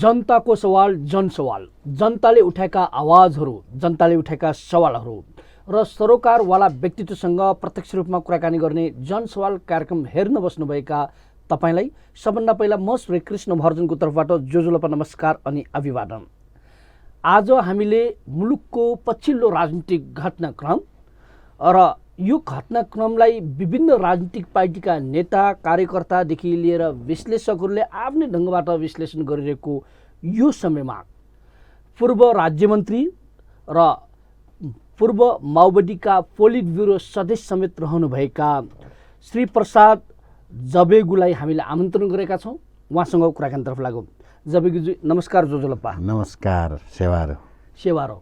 जनताको सवाल जनसवाल, जनताले उठाएका आवाजहरू, जनताले उठाएका सवालहरू र सरोकारवाला व्यक्तित्वसँग प्रत्यक्ष रूपमा कुराकानी गर्ने जनसवाल कार्यक्रम हेर्न बस्नुभएका तपाईँलाई सबभन्दा पहिला म श्री कृष्ण महर्जनको तर्फबाट जोजोलपा नमस्कार अनि अभिवादन। आज हामीले मुलुकको पछिल्लो राजनीतिक घटनाक्रम र यो घटनाक्रमलाई विभिन्न राजनीतिक पार्टीका नेता कार्यकर्तादेखि लिएर विश्लेषकहरूले आफ्नै ढङ्गबाट विश्लेषण गरिरहेको यो समयमा पूर्व राज्यमन्त्री र पूर्व माओवादीका पोलिट ब्युरो सदस्य समेत रहनुभएका श्री प्रसाद जबेगुलाई हामीले आमन्त्रण गरेका छौँ। उहाँसँग कुराकानीतर्फ लागौँ। जबेगुजी नमस्कार। जोजोलपा नमस्कार। सेवारो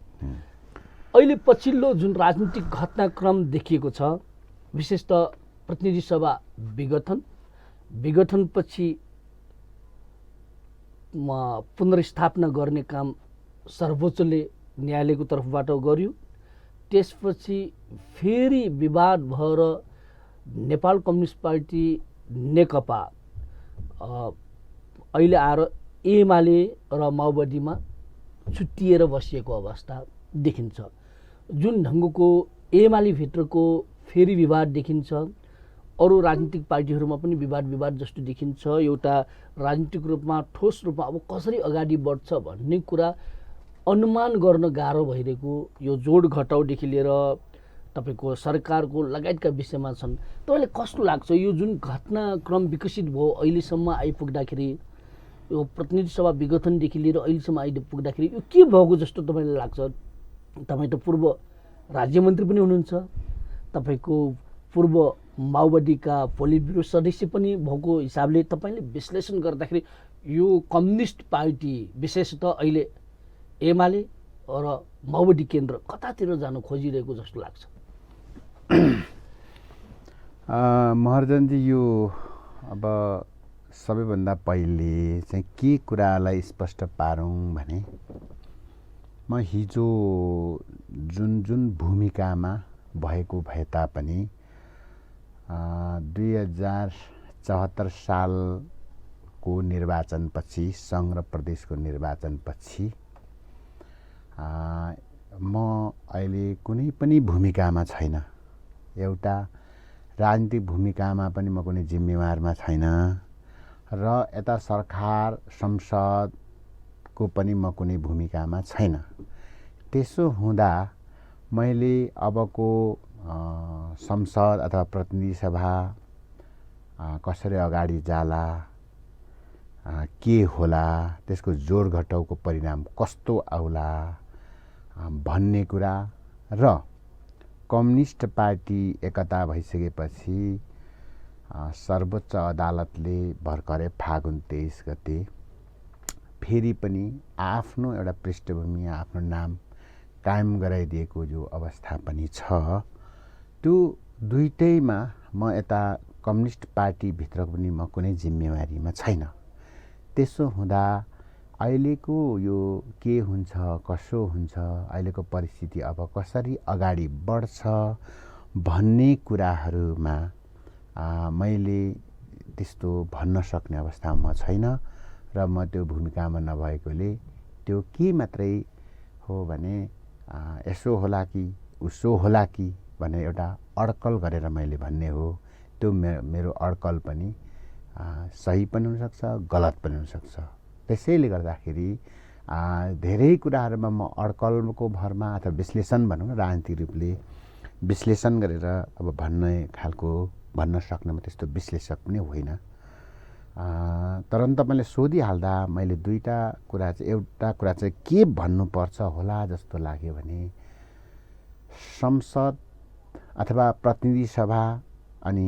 अहिले पछिल्लो जुन राजनीतिक घटनाक्रम देखिएको छ, विशेषतः प्रतिनिधि सभा विघटनपछि पुनर्स्थापना गर्ने काम सर्वोच्चले न्यायालयको तर्फबाट गर्यो। त्यसपछि फेरि विवाद भएर नेपाल कम्युनिस्ट पार्टी नेकपा अहिले आएर एमाले र माओवादीमा छुट्टिएर बसिएको अवस्था देखिन्छ। जुन ढङ्गको एमाले भित्रको फेरि विवाद देखिन्छ, अरू राजनीतिक पार्टीहरूमा पनि विवाद जस्तो देखिन्छ। एउटा राजनीतिक रूपमा ठोस रूपमा अब कसरी अगाडि बढ्छ भन्ने कुरा अनुमान गर्न गाह्रो भइरहेको यो जोड घटाउदेखि लिएर तपाईँको सरकारको लगायतका विषयमा छन्। तपाईँलाई कस्तो लाग्छ यो जुन घटनाक्रम विकसित भयो अहिलेसम्म आइपुग्दाखेरि, यो प्रतिनिधि सभा विघटनदेखि लिएर अहिलेसम्म आइपुग्दाखेरि यो के भएको जस्तो तपाईँलाई लाग्छ? तपाईँ त पूर्व राज्यमन्त्री पनि हुनुहुन्छ, तपाईँको पूर्व माओवादीका पोलिट ब्युरो सदस्य पनि भएको हिसाबले तपाईँले विश्लेषण गर्दाखेरि यो कम्युनिस्ट पार्टी विशेषतः अहिले एमाले र माओवादी केन्द्र कतातिर जान खोजिरहेको जस्तो लाग्छ? महर्जनजी, यो अब सबैभन्दा पहिले चाहिँ के कुरालाई स्पष्ट पारौँ भने म हिजो जुन भूमिकामा भएको भए तापनि 2074 सालको निर्वाचनपछि, सङ्घ र प्रदेशको निर्वाचनपछि म अहिले कुनै पनि भूमिकामा छैन। एउटा राजनीतिक भूमिकामा पनि म कुनै जिम्मेवारमा छैन र यता सरकार संसदको पनि म कुनै भूमिकामा छैन। त्यसो हुँदा मैले अबको संसद अथवा प्रतिनिधि सभा कसरी अगाडि जाला, के होला, त्यसको जोड घटाउको परिणाम कस्तो आउला भन्ने कुरा र कम्युनिस्ट पार्टी एकता भइसकेपछि सर्वोच्च अदालतले भर्खरै फागुन 23 गते फेरि पनि आफ्नो एउटा पृष्ठभूमि, आफ्नो नाम कायम गराइदिएको जो अवस्था पनि छ, त्यो दुईटैमा म यता कम्युनिस्ट पार्टीभित्रको पनि म कुनै जिम्मेवारीमा छैन। त्यसो हुँदा अहिलेको यो के हुन्छ, कसो हुन्छ, अहिलेको परिस्थिति अब कसरी अगाडि बढ्छ भन्ने कुराहरूमा मैले त्यस्तो भन्न सक्ने अवस्थामा म छैन र म त्यो भूमिकामा नभएकोले त्यो के मात्रै हो भने यसो होला कि उसो होला कि भनेर एउटा अड्कल गरेर मैले भन्ने हो। त्यो मेरो अड्कल पनि सही पनि हुनसक्छ, गलत पनि हुनसक्छ। त्यसैले गर्दाखेरि धेरै कुराहरूमा म अड्कलको भरमा अथवा विश्लेषण भनौँ न, राजनीतिक रूपले विश्लेषण गरेर अब भन्न सक्ने म त्यस्तो विश्लेषक पनि होइन। तर तपाईँले सोधिहाल्दा मैले दुईवटा कुरा चाहिँ, एउटा कुरा चाहिँ के भन्नुपर्छ होला जस्तो लाग्यो भने संसद अथवा प्रतिनिधि सभा अनि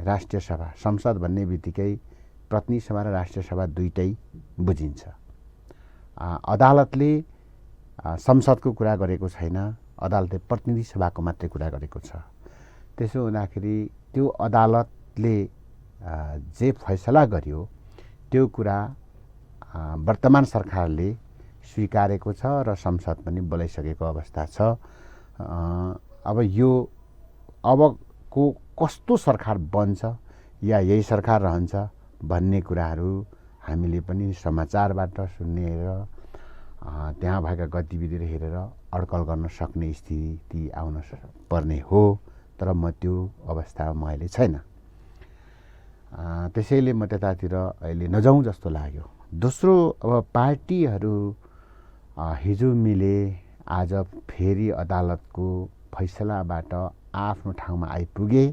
राष्ट्रिय सभा, संसद भन्ने बित्तिकै प्रतिनिधि सभा र राष्ट्रिय सभा दुईटै बुझिन्छ। अदालतले संसदको कुरा गरेको छैन, अदालतले प्रतिनिधि सभाको मात्रै कुरा गरेको छ। त्यसो हुँदाखेरि त्यो अदालतले जे फैसला गर्यो त्यो कुरा वर्तमान सरकारले स्वीकारेको छ र संसद पनि बोलाइसकेको अवस्था छ। अबको कस्तो सरकार बन्छ या यही सरकार रहन्छ भन्ने कुराहरू हामीले पनि समाचारबाट सुन्ने र त्यहाँ भएका गतिविधिहरू हेरेर अड्कल गर्न सक्ने स्थिति आउन पर्ने हो, तर म त्यो अवस्थामा म अहिले छैन। त्यसैले म त्यतातिर अहिले नजाउँ जस्तो लाग्यो। दोस्रो, अब पार्टीहरू हिजो मिले, आज फेरि अदालतको फैसलाबाट आफ्नो ठाउँमा आइपुगे।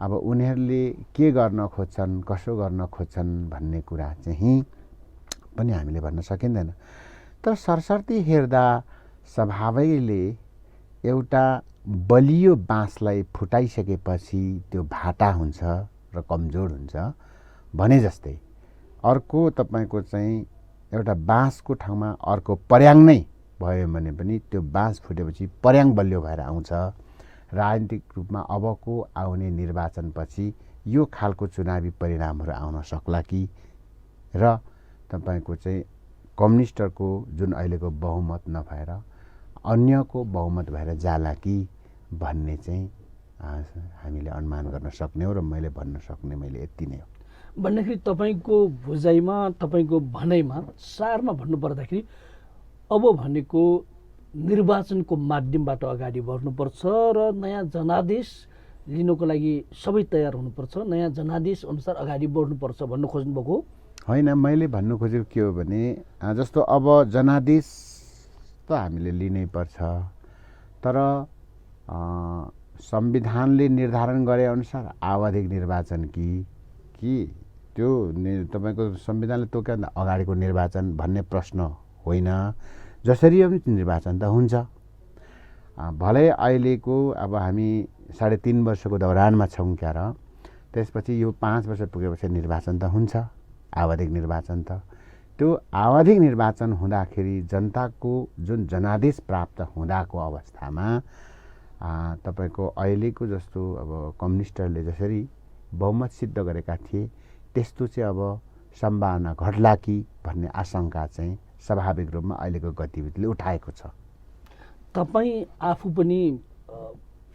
अब उनीहरूले के गर्न खोज्छन्, कसो गर्न खोज्छन् भन्ने कुरा चाहिँ पनि हामीले भन्न सकिँदैन। तर सरसर्ती हेर्दा स्वभावैले एउटा बलियो बाँसलाई फुटाइसकेपछि त्यो भाटा हुन्छ र कमजोर हुन्छ भने जस्तै अर्को तपाईँको चाहिँ एउटा बाँसको ठाउँमा अर्को पर्याङ नै भयो भने पनि त्यो बाँस फुटेपछि पर्याङ बलियो भएर आउँछ। राजनीतिक रूपमा अबको आउने निर्वाचनपछि यो खालको चुनावी परिणामहरू आउन सक्ला कि र तपाईँको चाहिँ कम्युनिस्टहरूको जुन अहिलेको बहुमत नभएर अन्यको बहुमत भएर जाला कि भन्ने चाहिँ हामीले अनुमान गर्न सक्ने हो र मैले भन्न सक्ने मैले यति नै हो। भन्दाखेरि तपाईँको बुझाइमा, तपाईँको भनाइमा, सारमा भन्नुपर्दाखेरि अब भनेको निर्वाचनको माध्यमबाट अगाडि बढ्नुपर्छ र नयाँ जनादेश लिनको लागि सबै तयार हुनुपर्छ, नयाँ जनादेश अनुसार अगाडि बढ्नुपर्छ भन्नु खोज्नुभएको हो? होइन, मैले भन्नु खोजेको के हो भने जस्तो अब जनादेश त हामीले लिनै पर्छ, तर संविधानले निर्धारण गरे अनुसार आवधिक निर्वाचन कि त्यो तपाईँको संविधानले तोक्दा अगाडिको निर्वाचन भन्ने प्रश्न होइन। जसरी पनि निर्वाचन त हुन्छ। भलै अहिलेको अब हामी 3.5 वर्षको दौरानमा छौँ क्या र, त्यसपछि यो 5 वर्ष पुगेपछि निर्वाचन त हुन्छ, आवधिक निर्वाचन त। त्यो आवधिक निर्वाचन हुँदाखेरि जनताको जुन जनादेश प्राप्त हुँदाको अवस्थामा तपाईँको अहिलेको जस्तो अब कम्युनिस्टहरूले जसरी बहुमत सिद्ध गरेका थिए त्यस्तो चाहिँ अब सम्भावना घट्ला कि भन्ने आशंका चाहिँ स्वाभाविक रूपमा अहिलेको गतिविधिले उठाएको छ। तपाईँ आफू पनि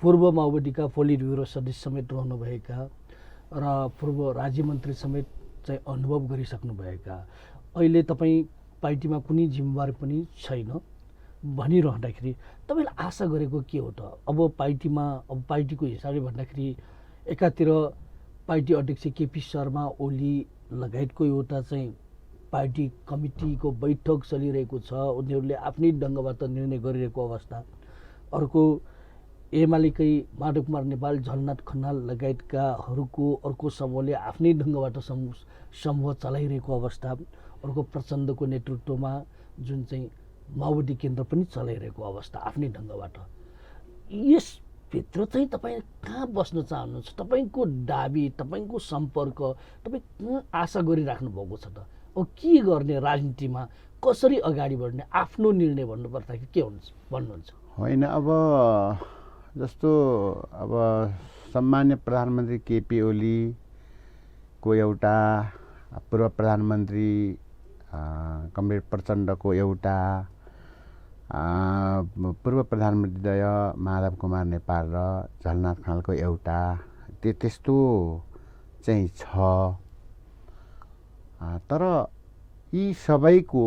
पूर्व माओवादीका पोलिट ब्युरो सदस्य समेत रहनुभएका र पूर्व राज्यमन्त्री समेत चाहिँ अनुभव गरिसक्नुभएका, अहिले तपाईँ पार्टीमा कुनै जिम्मेवारी पनि छैन भनिरहँदाखेरि तपाईँले आशा गरेको के हो त? अब पार्टीमा, अब पार्टीको हिसाबले भन्दाखेरि एकातिर पार्टी अध्यक्ष केपी शर्मा ओली लगायतको एउटा चाहिँ पार्टी कमिटीको बैठक चलिरहेको छ, उनीहरूले आफ्नै ढङ्गबाट निर्णय गरिरहेको अवस्था। अर्को एमालेकै माधव कुमार नेपाल, झलनाथ खनाल लगायतकाहरूको अर्को समूहले आफ्नै ढङ्गबाट समूह चलाइरहेको अवस्था। अर्को प्रचण्डको नेतृत्वमा जुन चाहिँ माओवादी केन्द्र पनि चलाइरहेको अवस्था आफ्नै ढङ्गबाट। यसभित्र चाहिँ तपाईँ कहाँ बस्न चाहनुहुन्छ? तपाईँको दाबी, तपाईँको सम्पर्क, तपाईँ कहाँ आशा गरिराख्नु भएको छ त? अब के गर्ने राजनीतिमा, कसरी अगाडि बढ्ने, आफ्नो निर्णय भन्नुपर्दाखेरि के हुन्छ भन्नुहुन्छ? होइन, अब जस्तो अब सम्मान्य प्रधानमन्त्री केपी ओलीको एउटा, पूर्व प्रधानमन्त्री कमरेड प्रचण्डको एउटा, पूर्व प्रधानमन्त्री माधव कुमार नेपाल र झलनाथ खनालको एउटा, त्यस्तो चाहिँ छ। तर यी सबैको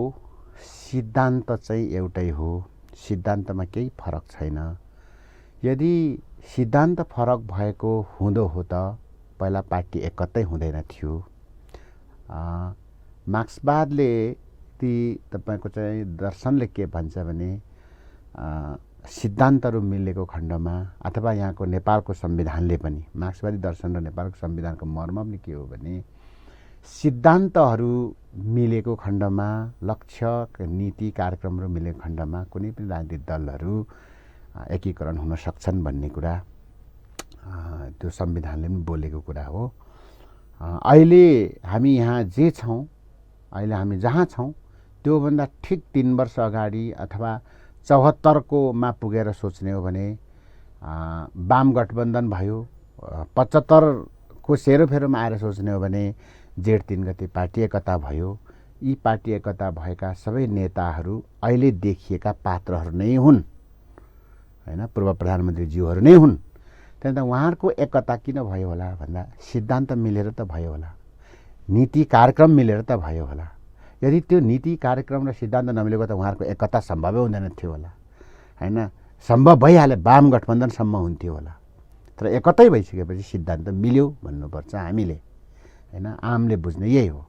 सिद्धान्त चाहिँ एउटै हो, सिद्धान्तमा केही फरक छैन। यदि सिद्धान्त फरक भएको हुँदो हो त पहिला पार्टी एकत्रै हुँदैन थियो। मार्क्सवादले ती तपाईँको चाहिँ दर्शनले के भन्छ भने सिद्धान्तहरू मिलेको खण्डमा, अथवा यहाँको नेपालको संविधानले पनि, मार्क्सवादी दर्शन र नेपालको संविधानको मर्म पनि के हो भने सिद्धान्तहरू मिलेको खण्डमा, लक्ष्य नीति कार्यक्रमहरू मिलेको खण्डमा कुनै पनि राजनीतिक दलहरू एकीकरण हुन सक्छन् भन्ने कुरा त्यो संविधानले पनि बोलेको कुरा हो। अहिले हामी यहाँ जे छौँ, अहिले हामी जहाँ छौँ त्योभन्दा ठिक 3 वर्ष अगाडि अथवा 74 मा पुगेर सोच्ने हो भने वाम गठबन्धन भयो, 75 को सेरोफेरोमा आएर सोच्ने हो भने जेठ 3 गते पार्टी एकता भयो। यी पार्टी एकता भएका सबै नेताहरू अहिले देखिएका पात्रहरू नै हुन्, हैन, पूर्व प्रधानमन्त्रीज्यूहरू नै हुन्। त्यही त उहाँहरूको एकता किन भयो होला भन्दा सिद्धान्त मिलेर त भयो होला। नीति कार्यक्रम मिलेर त भयो होला। यदि त्यो नीति कार्यक्रम र सिद्धान्त नमिलेको त उहाँहरूको एकता सम्भवै हुँदैन थियो होला हैन। सम्भव भइहाले वाम गठबन्धनसम्म हुन्थ्यो होला, तर एकतै भइसकेपछि सिद्धान्त मिल्यो भन्नुपर्छ हामीले हैन। आमले बुझ्ने यही हो।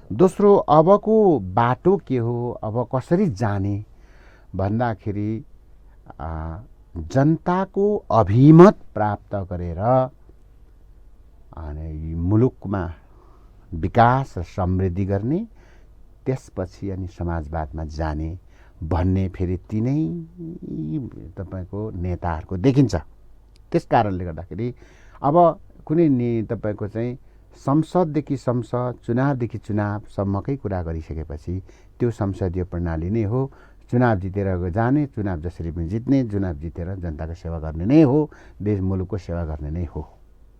दोस्रो, अबको बाटो के हो, अब कसरी जाने भन्दाखेरि जनताको अभिमत प्राप्त गरेर अनि मुलुकमा विकास र समृद्धि गर्ने, त्यसपछि अनि समाजवादमा जाने भन्ने फेरि तिनै तपाईँको नेताहरूको देखिन्छ। त्यस कारणले गर्दाखेरि अब कुनै तपाईँको चाहिँ संसददेखि संसद, चुनावदेखि चुनावसम्मकै कुरा गरिसकेपछि त्यो संसदीय प्रणाली नै हो। चुनाव जितेर जाने, चुनाव जसरी पनि जित्ने, चुनाव जितेर जनताको सेवा गर्ने नै हो, देश मुलुकको सेवा गर्ने नै हो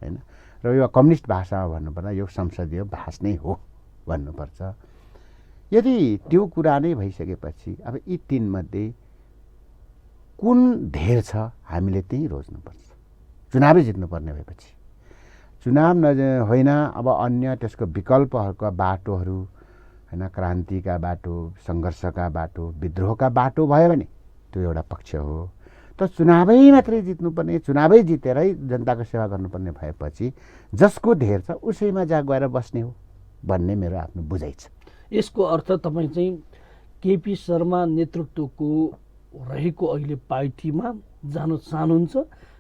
हैन। र यो कम्युनिस्ट भाषामा भन्नुपर्दा यो संसदीय भाष नै हो भन्नुपर्छ। यदि त्यो कुरा नै भइसकेपछि अब यी तीनमध्ये कुन धेर छ हामीले त्यही रोज्नुपर्छ। चुनावै जित्नुपर्ने भएपछि चुनाव होइन, अब अन्य त्यसको विकल्पहरूका बाटोहरू हैन, क्रान्तिका बाटो, सङ्घर्षका बाटो, विद्रोहका बाटो भयो भने त्यो एउटा पक्ष हो। त चुनावै मात्रै जित्नुपर्ने, चुनावै जितेरै जनताको सेवा गर्नुपर्ने भएपछि जसको धेर छ उसैमा जा गएर बस्ने हो भन्ने मेरो आफ्नो बुझाइ छ। यसको अर्थ तपाईँ चाहिँ केपी शर्मा नेतृत्वको रहेको अहिले पार्टीमा जान चाहनुहुन्छ,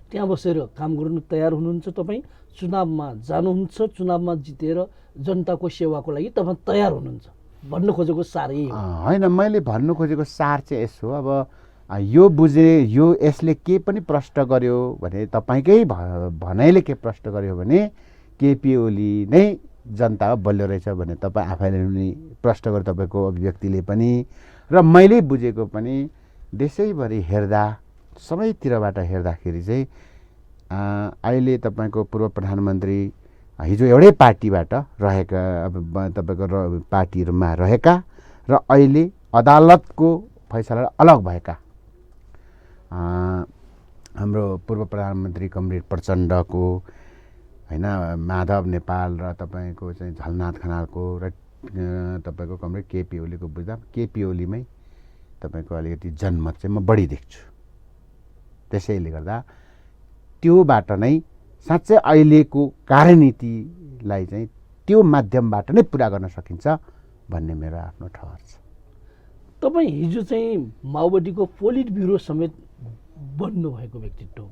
त्यहाँ बसेर काम गर्नु तयार हुनुहुन्छ, तपाईँ चुनावमा जानुहुन्छ, चुनावमा जितेर जनताको सेवाको लागि तपाईँ तयार हुनुहुन्छ भन्नु खोजेको सार यही हो होइन। मैले भन्नु खोजेको सार चाहिँ यसो, अब यो बुझे, यो यसले के पनि प्रश्न गर्यो भने, तपाईँकै भनाइले के प्रश्न गर्यो भने केपी ओली नै जनता बलियो रहेछ भने तपाईँ आफैले पनि प्रश्न गर्यो, तपाईँको अभिव्यक्तिले पनि र मैले बुझेको पनि देशैभरि हेर्दा, सबैतिरबाट हेर्दाखेरि चाहिँ अहिले तपाईँको पूर्व प्रधानमन्त्री हिजो एउटै पार्टीबाट रहेका, अब तपाईँको पार्टीहरूमा रहेका र अहिले अदालतको फैसला अलग भएका हाम्रो पूर्व प्रधानमन्त्री कमरेड प्रचण्डको हैन, माधव नेपाल र तपाईँको चाहिँ झलनाथ खनालको र तपाईँको कमरेड केपी ओलीको बुझ्दा केपी ओलीमै तपाईँको अलिकति जनमत चाहिँ म बढी देख्छु। त्यसैले गर्दा त्योबाट नै साँच्चै अहिलेको कार्यनीतिलाई चाहिँ त्यो माध्यमबाट नै पुरा गर्न सकिन्छ भन्ने मेरो आफ्नो ठहर छ। तपाईँ हिजो चाहिँ माओवादीको पोलिट ब्युरो समेत बन्नुभएको व्यक्तित्व,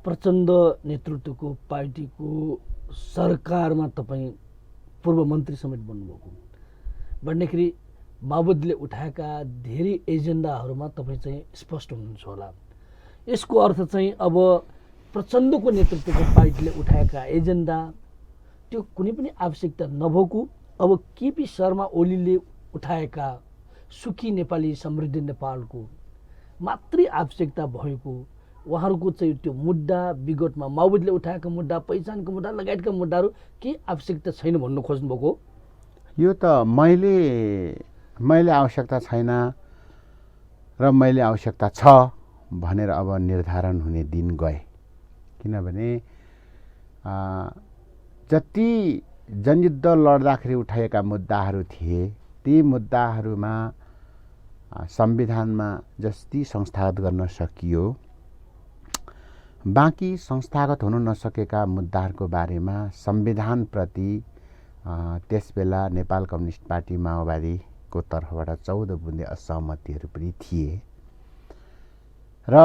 प्रचण्ड नेतृत्वको पार्टीको सरकारमा तपाईँ पूर्व मन्त्री समेत बन्नुभएको भन्दाखेरि माओवादीले उठाएका धेरै एजेन्डाहरूमा तपाईँ चाहिँ स्पष्ट हुनुहुन्छ होला। यसको अर्थ चाहिँ अब प्रचण्डको नेतृत्वको पार्टीले उठाएका एजेन्डा त्यो कुनै पनि आवश्यकता नभएको, अब केपी शर्मा ओलीले उठाएका सुखी नेपाली समृद्धि नेपालको मात्रै आवश्यकता भएको, उहाँहरूको चाहिँ त्यो मुद्दा विगतमा माओवादीले उठाएका मुद्दा, पहिचानको मुद्दा लगायतका मुद्दाहरू के आवश्यकता छैन भन्नु खोज्नुभएको? यो त मैले आवश्यकता छैन र मैले आवश्यकता छ भनेर अब निर्धारण हुने दिन गए। किनभने जति जनयुद्ध लड्दाखेरि उठाएका मुद्दाहरू थिए ती मुद्दाहरूमा संविधानमा जस्ती संस्थागत गर्न सकियो, बाँकी संस्थागत हुन नसकेका मुद्दाहरूको बारेमा संविधानप्रति त्यसबेला नेपाल कम्युनिस्ट पार्टी माओवादीको तर्फबाट 14 बुँदे असहमतिहरू पनि थिए र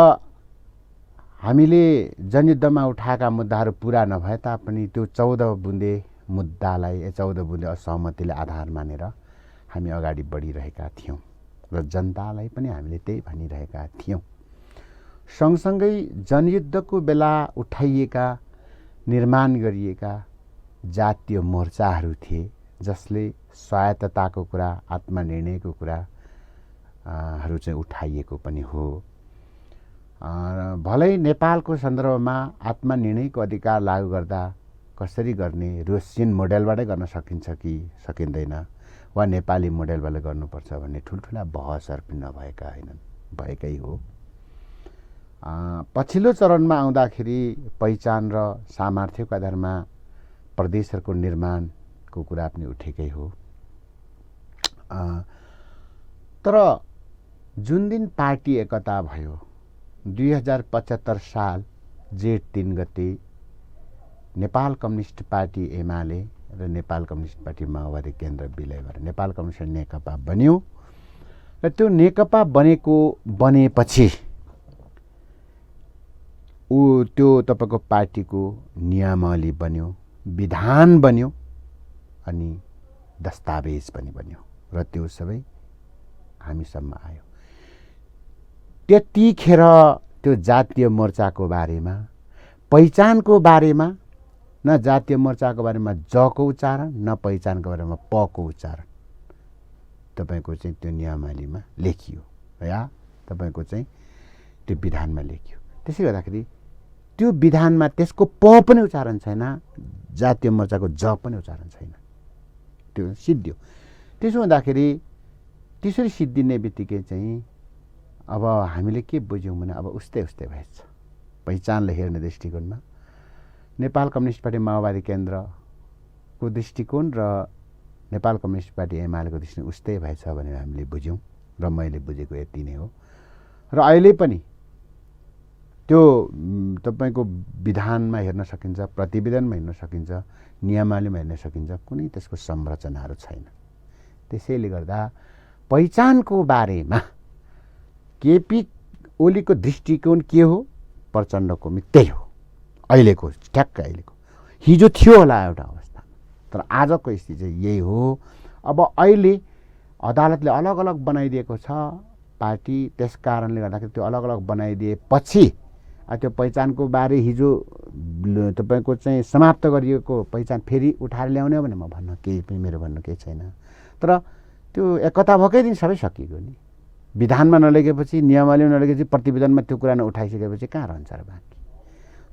हामीले जनयुद्धमा उठाएका मुद्दाहरू पुरा नभए तापनि त्यो 14 बुँदे मुद्दालाई 14 बुँदे असहमतिलाई आधार मानेर हामी अगाडि बढिरहेका थियौँ र जनतालाई पनि हामीले त्यही भनिरहेका थियौँ। सँगसँगै जनयुद्धको बेला उठाइएका, निर्माण गरिएका जातीय मोर्चाहरू थिए जसले स्वायत्तताको कुरा, आत्मनिर्णयको कुराहरू चाहिँ उठाइएको पनि हो। भलै नेपालको सन्दर्भमा आत्मनिर्णयको अधिकार लागू गर्दा कसरी गर्ने, रुसियन मोडेलबाटै गर्न सकिन्छ कि सकिँदैन वा नेपाली मोडेलबाट गर्नुपर्छ भन्ने ठुल्ठुला बहसहरू पनि नभएका होइनन्, भएकै हो। पछिल्लो चरणमा आउँदाखेरि पहिचान र सामर्थ्यको आधारमा प्रदेशहरूको निर्माण एकताको कुरा पनि उठेकै हो। तर जुन दिन पार्टी एकता भयो 2075 साल जेठ 3 गते नेपाल कम्युनिस्ट पार्टी एमाले र नेपाल कम्युनिस्ट पार्टी माओवादी केन्द्र विलय भएर नेपाल कम्युनिस्ट नेकपा बन्यो र त्यो नेकपा बनेपछि त्यो तपाईँको पार्टीको नियमावली बन्यो, विधान बन्यो अनि दस्तावेज पनि बन्यो र त्यो सबै हामीसम्म आयो। त्यतिखेर त्यो जातीय मोर्चाको बारेमा, पहिचानको बारेमा, न जातीय मोर्चाको बारेमा जको उच्चारण न पहिचानको बारेमा पको उच्चारण तपाईँको चाहिँ त्यो नियमावलीमा लेखियो या तपाईँको चाहिँ त्यो विधानमा लेखियो। त्यसै गर्दाखेरि त्यो विधानमा त्यसको प पनि उच्चारण छैन, जातीय मोर्चाको ज पनि उच्चारण छैन, त्यो सिद्धियो। त्यसो हुँदाखेरि त्यसरी सिद्धिने बित्तिकै चाहिँ अब हामीले के बुझ्यौँ भने अब उस्तै उस्तै भएछ। पहिचानले हेर्ने दृष्टिकोणमा नेपाल कम्युनिस्ट पार्टी माओवादी केन्द्रको दृष्टिकोण र नेपाल कम्युनिस्ट पार्टी एमालेको दृष्टिकोण उस्तै भएछ भनेर हामीले बुझ्यौँ र मैले बुझेको यति नै हो। र अहिले पनि त्यो तपाईँको विधानमा हेर्न सकिन्छ, प्रतिवेदनमा हेर्न सकिन्छ, नियमावलीमा हेर्न सकिन्छ, कुनै त्यसको संरचनाहरू छैन। त्यसैले गर्दा पहिचानको बारेमा केपी ओलीको दृष्टिकोण के हो, प्रचण्डको पनि त्यही हो। अहिलेको ठ्याक्क अहिलेको, हिजो थियो होला एउटा अवस्था, तर आजको स्थिति चाहिँ यही हो। अब अहिले अदालतले अलग अलग बनाइदिएको छ पार्टी, त्यस कारणले गर्दाखेरि त्यो अलग अलग बनाइदिएपछि त्यो पहिचानको बारे हिजो तपाईँको चाहिँ समाप्त गरिएको पहिचान फेरि उठाएर ल्याउने भने म भन्न केही पनि मेरो भन्नु केही छैन। तर त्यो एकता भएकै दिन सबै सकिएको नि। विधानमा नलेगेपछि, नियमावलीमा नलेगेपछि, प्रतिवेदनमा त्यो कुरा नउठाइसकेपछि कहाँ रहन्छ र बाँकी?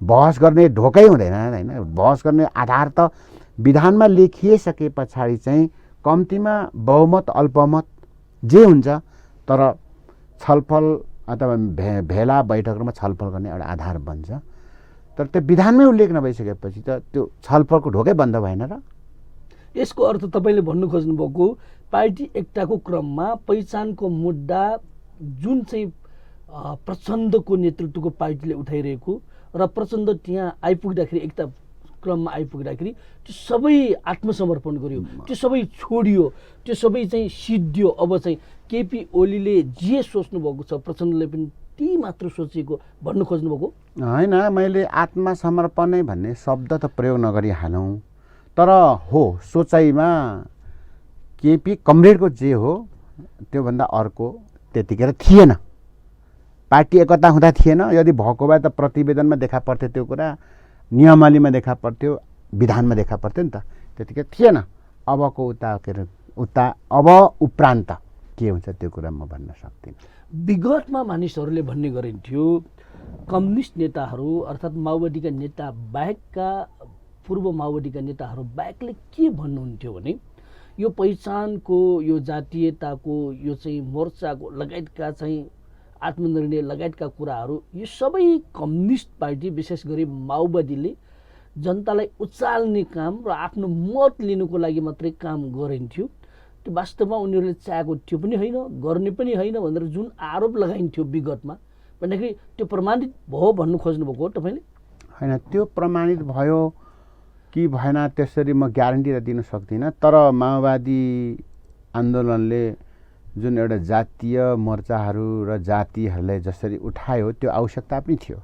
बहस गर्ने ढोकै हुँदैन होइन। बहस गर्ने आधार त विधानमा लेखिसके पछाडि चाहिँ कम्तीमा बहुमत अल्पमत जे हुन्छ, तर छलफल अथवा भेला बैठकमा छलफल गर्ने एउटा आधार बन्छ। तर त्यो विधानमै उल्लेख नभइसकेपछि त त्यो छलफलको ढोकै बन्द भएन र? यसको अर्थ तपाईँले भन्नु खोज्नुभएको पार्टी एकताको क्रममा पहिचानको मुद्दा जुन चाहिँ प्रचण्डको नेतृत्वको पार्टीले उठाइरहेको र प्रचण्ड त्यहाँ आइपुग्दाखेरि, एकता क्रममा आइपुग्दाखेरि त्यो सबै आत्मसमर्पण गर्यो, त्यो सबै छोडियो, त्यो सबै चाहिँ सिद्धियो। अब चाहिँ केपी ओलीले जे सोच्नु भएको छ प्रचण्डले पनि त्यही मात्र सोचेको भन्नु खोज्नुभएको होइन। मैले आत्मसमर्पणै भन्ने शब्द त प्रयोग नगरिहालौँ, तर हो सोचाइमा केपी कमरेडको जे हो त्योभन्दा अर्को त्यतिखेर थिएन। पार्टी एकता हुँदा थिएन। यदि भएको भए त प्रतिवेदनमा देखा पर्थ्यो त्यो कुरा, नियमावलीमा देखा पर्थ्यो, विधानमा देखा पर्थ्यो नि त। त्यतिखेर थिएन। अबको उता के अरे अब उपरान्त के हुन्छ त्यो कुरा म भन्न सक्दिनँ। विगतमा मानिसहरूले भन्ने गरिन्थ्यो कम्युनिस्ट नेताहरू अर्थात् माओवादीका नेता बाहेकका, पूर्व माओवादीका नेताहरू बाहेकले के भन्नुहुन्थ्यो भने यो पहिचानको, यो जातीयताको, यो चाहिँ मोर्चाको लगायतका चाहिँ आत्मनिर्णय लगायतका कुराहरू यो सबै कम्युनिस्ट पार्टी विशेष गरी माओवादीले जनतालाई उचाल्ने काम र आफ्नो मत लिनुको लागि मात्रै काम गरिन्थ्यो। त्यो वास्तवमा उनीहरूले चाहेको त्यो पनि होइन, गर्ने पनि होइन भनेर जुन आरोप लगाइन्थ्यो विगतमा, भन्दाखेरि त्यो प्रमाणित भयो भन्नु खोज्नुभएको हो तपाईँले? होइन, त्यो प्रमाणित भयो कि भएन त्यसरी म ग्यारेन्टी त दिन सक्दिनँ। तर माओवादी आन्दोलनले जुन एउटा जातीय मोर्चाहरू र जातिहरूलाई जसरी उठायो त्यो आवश्यकता पनि थियो।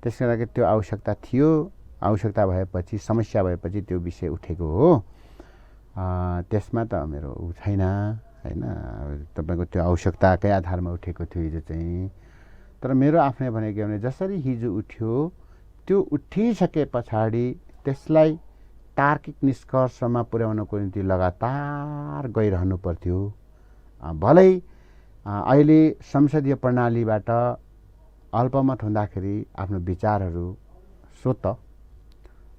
त्यसले गर्दा त्यो आवश्यकता थियो। आवश्यकता भएपछि, समस्या भएपछि त्यो विषय उठेको हो। त्यसमा त मेरो छैन होइन। तपाईँको त्यो आवश्यकताकै आधारमा उठेको थियो हिजो चाहिँ। तर मेरो आफ्नै भनेको के भने जसरी हिजो उठ्यो त्यो उठिसके पछाडि त्यसलाई तार्किक निष्कर्षमा पुर्याउनको निम्ति लगातार गइरहनु पर्थ्यो। भलै अहिले संसदीय प्रणालीबाट अल्पमत हुँदाखेरि आफ्नो विचारहरू स्वत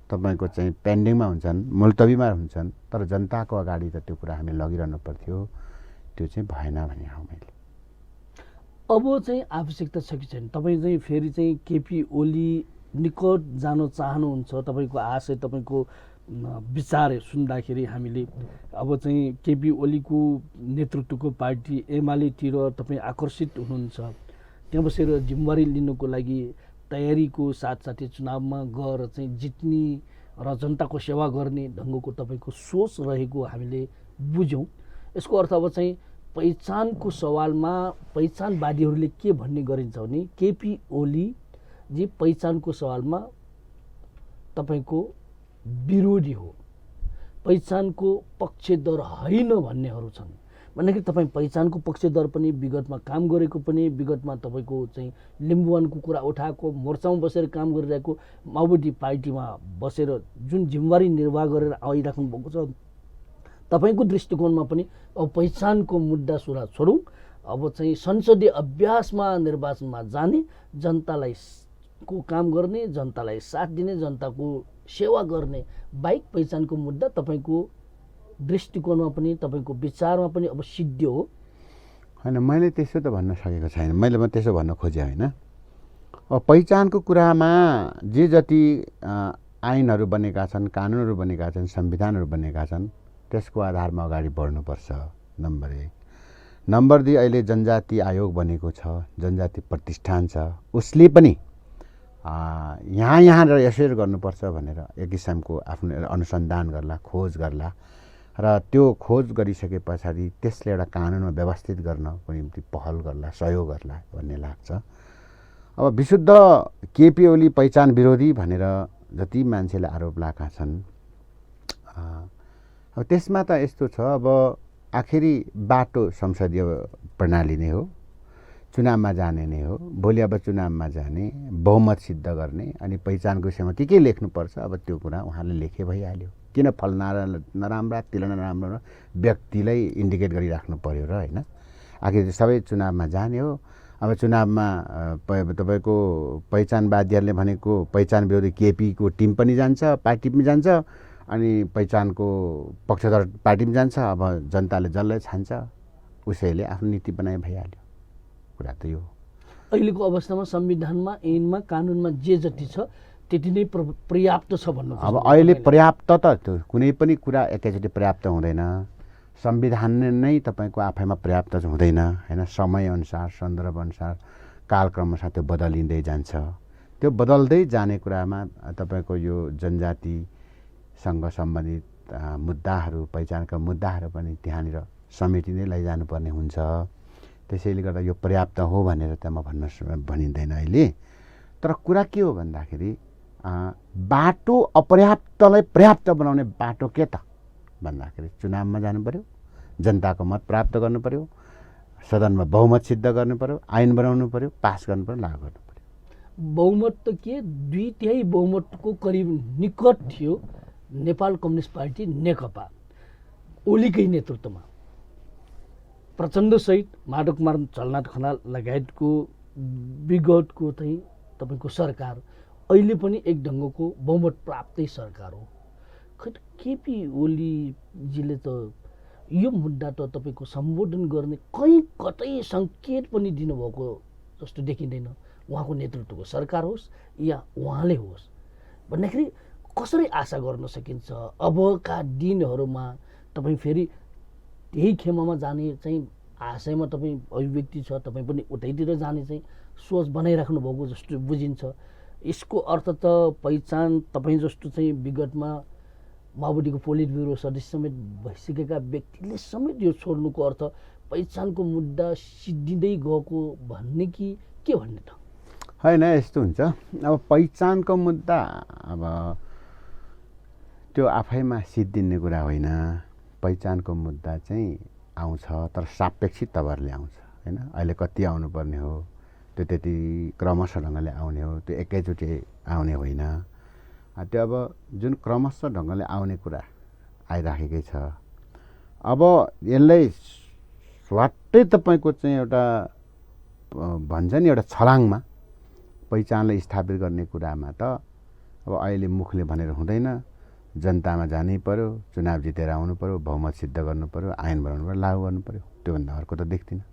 तपाईँको चाहिँ पेन्डिङमा हुन्छन्, मुल्तवीमा हुन्छन्, तर जनताको अगाडि त त्यो कुरा हामी लगिरहनु पर्थ्यो। त्यो चाहिँ भएन भने हो मैले। अब चाहिँ आवश्यकता छ कि छैन? तपाईँ चाहिँ फेरि चाहिँ केपी ओली निकट जान चाहनुहुन्छ? तपाईँको आशय, तपाईँको विचार सुन्दाखेरि हामीले अब चाहिँ केपी ओलीको नेतृत्वको पार्टी एमालेतिर तपाईँ आकर्षित हुनुहुन्छ, त्यहाँ बसेर जिम्मेवारी लिनुको लागि तयारीको साथसाथै चुनावमा गएर चाहिँ जित्ने र जनताको सेवा गर्ने ढङ्गको तपाईँको सोच रहेको हामीले बुझ्यौँ। यसको अर्थ अब चाहिँ पहिचानको सवालमा पहिचानवादीहरूले के भन्ने गरिन्छ भने केपी ओली जी पहिचानको सवालमा तपाईँको विरोधी हो, पहिचानको पक्षधर होइन भन्नेहरू छन्। भन्दाखेरि तपाईँ पहिचानको पक्षधर पनि, विगतमा काम गरेको पनि, विगतमा तपाईँको चाहिँ लिम्बुवानको कुरा उठाएको, मोर्चामा बसेर काम गरिरहेको, माओवादी पार्टीमा बसेर जुन जिम्मेवारी निर्वाह गरेर आइराख्नु भएको छ, तपाईँको दृष्टिकोणमा पनि अब पहिचानको मुद्दा सुरा छोडौँ, अब चाहिँ संसदीय अभ्यासमा निर्वाचनमा जाने, जनतालाई को काम गर्ने, जनतालाई साथ दिने, जनताको सेवा गर्ने बाहेक पहिचानको मुद्दा तपाईँको दृष्टिकोणमा पनि तपाईँको विचारमा पनि अब सिद्धियो हो? होइन, मैले त्यसो त भन्न सकेको छैन। मैले त्यसो भन्न खोजेँ होइन। अब पहिचानको कुरामा जे जति ऐनहरू बनेका छन्, कानुनहरू बनेका छन्, संविधानहरू बनेका छन्, त्यसको आधारमा अगाडि बढ्नुपर्छ, नम्बर 1। नम्बर 2, अहिले जनजाति आयोग बनेको छ, जनजाति प्रतिष्ठान छ, उसले पनि यहाँ र यसरी गर्नुपर्छ भनेर एक किसिमको आफ्नो अनुसन्धान गर्ला, खोज गर्ला र त्यो खोज गरिसके पछाडि त्यसले एउटा कानुनमा व्यवस्थित गर्नको निम्ति पहल गर्ला, सहयोग गर्ला भन्ने लाग्छ। अब विशुद्ध केपी ओली पहिचान विरोधी भनेर जति मान्छेले आरोप लगाएका छन्, अब त्यसमा त यस्तो छ, अब आखिरी बाटो संसदीय प्रणाली नै हो, चुनावमा जाने नै हो। भोलि अब चुनावमा जाने, बहुमत सिद्ध गर्ने, अनि पहिचानको विषयमा के लेख्नुपर्छ, अब त्यो कुरा उहाँले लेखे भइहाल्यो। किन फल नराम्रा, तिल नराम्रो व्यक्तिलाई इन्डिकेट गरिराख्नु पर्यो र होइन? आखिर सबै चुनावमा जाने हो। अब चुनावमा तपाईँको पहिचानवादीहरूले भनेको पहिचान विरोधी केपीको टिम पनि जान्छ, पार्टी पनि जान्छ, अनि पहिचानको पक्षधर पार्टी पनि जान्छ। अब जनताले जसलाई छान्छ उसैले आफ्नो नीति बनाए भइहाल्यो। कुरा त यो अहिलेको अवस्थामा संविधानमा, ऐनमा, कानुनमा जे जति छ त्यति नै पर्याप्त छ भन्नु? अब अहिले पर्याप्त त कुनै पनि कुरा एकैचोटि पर्याप्त हुँदैन। संविधान नै तपाईँको आफैमा पर्याप्त हुँदैन होइन। समयअनुसार, सन्दर्भअनुसार, कालक्रमअनुसार त्यो बदलिँदै जान्छ। त्यो बदल्दै जाने कुरामा तपाईँको यो जनजातिसँग सम्बन्धित मुद्दाहरू, पहिचानका मुद्दाहरू पनि त्यहाँनिर समेटिँदै लैजानुपर्ने हुन्छ। त्यसैले गर्दा यो पर्याप्त हो भनेर त म भनिँदैन अहिले। तर कुरा के हो भन्दाखेरि बाटो अपर्याप्तलाई पर्याप्त बनाउने बाटो के त भन्दाखेरि चुनावमा जानु पर्यो, जनताको मत प्राप्त गर्नु पर्यो, सदनमा बहुमत सिद्ध गर्नु पर्यो, ऐन बनाउनु पर्यो, पास गर्नु पर्यो, लागू गर्नु पर्यो। बहुमत त के 2/3 बहुमतको करिब निकट थियो नेपाल कम्युनिस्ट पार्टी नेकपा ओलीकै नेतृत्वमा। प्रचण्डसहित माधव कुमार झलनाथ खनाल लगायतको विगतको चाहिँ तपाईँको सरकार अहिले पनि एक ढङ्गको बहुमत प्राप्तै सरकार हो। खै केपी ओलीजीले त यो मुद्दा त तपाईँको सम्बोधन गर्ने कहीँ कतै सङ्केत पनि दिनुभएको जस्तो देखिँदैन। उहाँको नेतृत्वको सरकार होस् या उहाँले होस् भन्दाखेरि कसरी आशा गर्न सकिन्छ अबका दिनहरूमा तपाईँ फेरि त्यही खेमामा जाने चाहिँ आशयमा तपाईँ अभिव्यक्ति छ, तपाईँ पनि उतैतिर जाने चाहिँ सोच बनाइराख्नु भएको जस्तो बुझिन्छ। यसको अर्थ त पहिचान तपाईँ जस्तो चाहिँ विगतमा माओवादीको पोलिट ब्युरो सदस्य समेत भइसकेका व्यक्तिले समेत यो छोड्नुको अर्थ पहिचानको मुद्दा सिद्धिँदै गएको भन्ने कि के भन्ने त होइन। यस्तो हुन्छ, अब पहिचानको मुद्दा अब त्यो आफैमा सिद्धिने कुरा होइन। पहिचानको मुद्दा चाहिँ आउँछ, तर सापेक्षित तवरले आउँछ होइन। अहिले कति आउनुपर्ने हो त्यो त्यति क्रमशः ढङ्गले आउने हो, त्यो एकैचोटि आउने होइन। त्यो अब जुन क्रमशः ढङ्गले आउने कुरा आइराखेकै छ। अब यसलाई स्वाटै तपाईँको चाहिँ एउटा भन्छ नि एउटा छलाङमा पहिचानलाई स्थापित गर्ने कुरामा त अब अहिले मुखले भनेर हुँदैन। जनतामा जानै पर्यो, चुनाव जितेर आउनु पर्यो, बहुमत सिद्ध गर्नु पर्यो, ऐन बनाउनु पर्यो, लागू गर्नु पर्यो। त्योभन्दा अर्को त देख्दिनँ।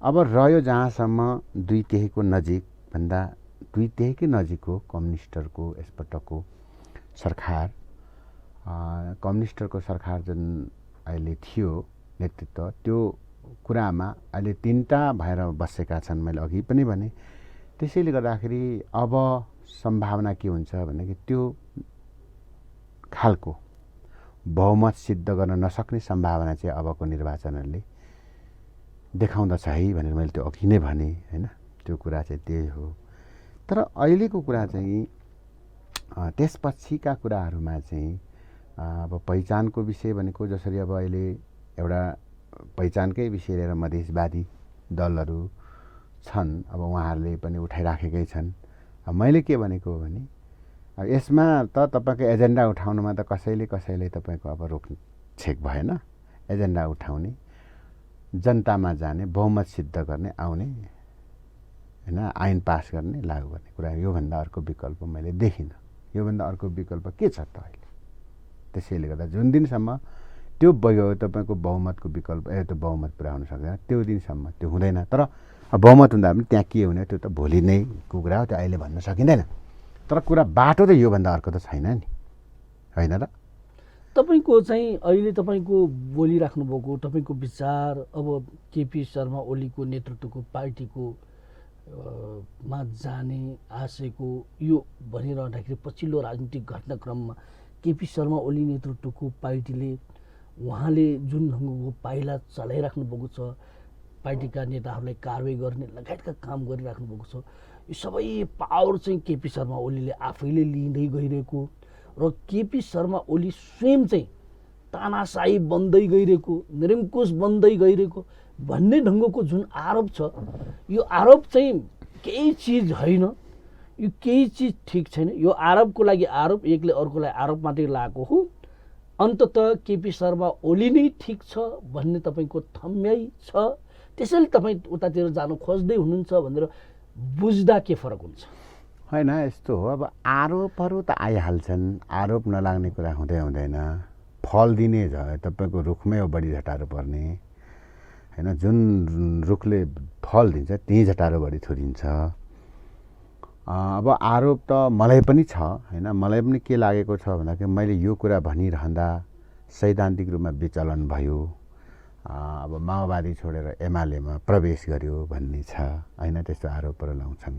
अब रह्यो जहाँसम्म 2/3 नजिक भन्दा 2/3 नजिक हो कम्युनिस्टहरूको यसपटकको सरकार। कम्युनिस्टहरूको सरकार जुन अहिले थियो नेतृत्व, त्यो कुरामा अहिले 3टा भएर बसेका छन्। मैले अघि पनि भने त्यसैले गर्दाखेरि अब सम्भावना के हुन्छ भनेदेखि त्यो खालको बहुमत सिद्ध गर्न नसक्ने सम्भावना चाहिँ अबको निर्वाचनहरूले देखाउँदछ है भनेर मैले त्यो अघि नै भने हैन। त्यो कुरा चाहिँ त्यही हो। तर अहिलेको कुरा चाहिँ त्यसपछिका कुराहरूमा चाहिँ अब पहिचानको विषय भनेको जसरी अब अहिले एउटा पहिचानकै विषय लिएर मधेसवादी दलहरू छन्, अब उहाँहरूले पनि उठाइराखेकै छन्। मैले के भनेको हो भने यसमा त तपाईँको एजेन्डा उठाउनुमा त कसैले तपाईँको अब रोकछेक भएन। एजेन्डा उठाउने, जनतामा जाने, बहुमत सिद्ध गर्ने, आउने हैन, ऐन पास गर्ने, लागू गर्ने कुरा, योभन्दा अर्को विकल्प मैले देखिनँ। योभन्दा अर्को विकल्प के छ त अहिले? त्यसैले गर्दा जुन दिनसम्म त्यो तपाईँको बहुमतको विकल्प त्यो बहुमत पुरा हुन सक्दैन, त्यो दिनसम्म त्यो हुँदैन। तर बहुमत हुँदा पनि त्यहाँ के हुने त्यो त भोलि नै कुरा हो, त्यो अहिले भन्न सकिँदैन। तर कुरा बाटो त योभन्दा अर्को त छैन नि, होइन र? तपाईँको चाहिँ अहिले तपाईँको बोलिराख्नुभएको तपाईँको विचार अब केपी शर्मा ओलीको नेतृत्वको पार्टीको मा जाने आशयको यो भनिरहँदाखेरि पछिल्लो राजनीतिक घटनाक्रममा केपी शर्मा ओली नेतृत्वको पार्टीले उहाँले जुन ढङ्गको पाइला चलाइराख्नु भएको छ, पार्टीका नेताहरूलाई कारवाही गर्ने लगायतका काम गरिराख्नु भएको छ, यो सबै पावर चाहिँ केपी शर्मा ओलीले आफैले लिँदै गइरहेको र केपी शर्मा ओली स्वयं चाहिँ तानाशाही बन्दै गइरहेको, निरङ्कुश बन्दै गइरहेको भन्ने ढङ्गको जुन आरोप छ, यो आरोप चाहिँ केही चिज होइन, यो केही चिज ठिक छैन। यो आरोपको लागि आरोप, एकले अर्कोलाई आरोप मात्रै लगाएको हो। अन्ततः केपी शर्मा ओली नै ठिक छ भन्ने तपाईँको थम्याइ छ। त्यसैले तपाईँ उतातिर जानु खोज्दै हुनुहुन्छ भनेर बुझ्दा के फरक हुन्छ? होइन, यस्तो हो। अब आरोपहरू त आइहाल्छन्, आरोप नलाग्ने कुरा हुँदैन। फल दिने तपाईँको रुखमै हो बढी झटारो पर्ने होइन। जुन रुखले फल दिन्छ त्यही झटारो बढी थुरिन्छ। अब आरोप त मलाई पनि छ होइन। मलाई पनि के लागेको छ भन्दाखेरि मैले यो कुरा भनिरहँदा सैद्धान्तिक रूपमा विचलन भयो। अब माओवादी छोडेर एमालेमा प्रवेश गर्यो भन्ने छ होइन। त्यस्तो आरोपहरू लाउँछन्।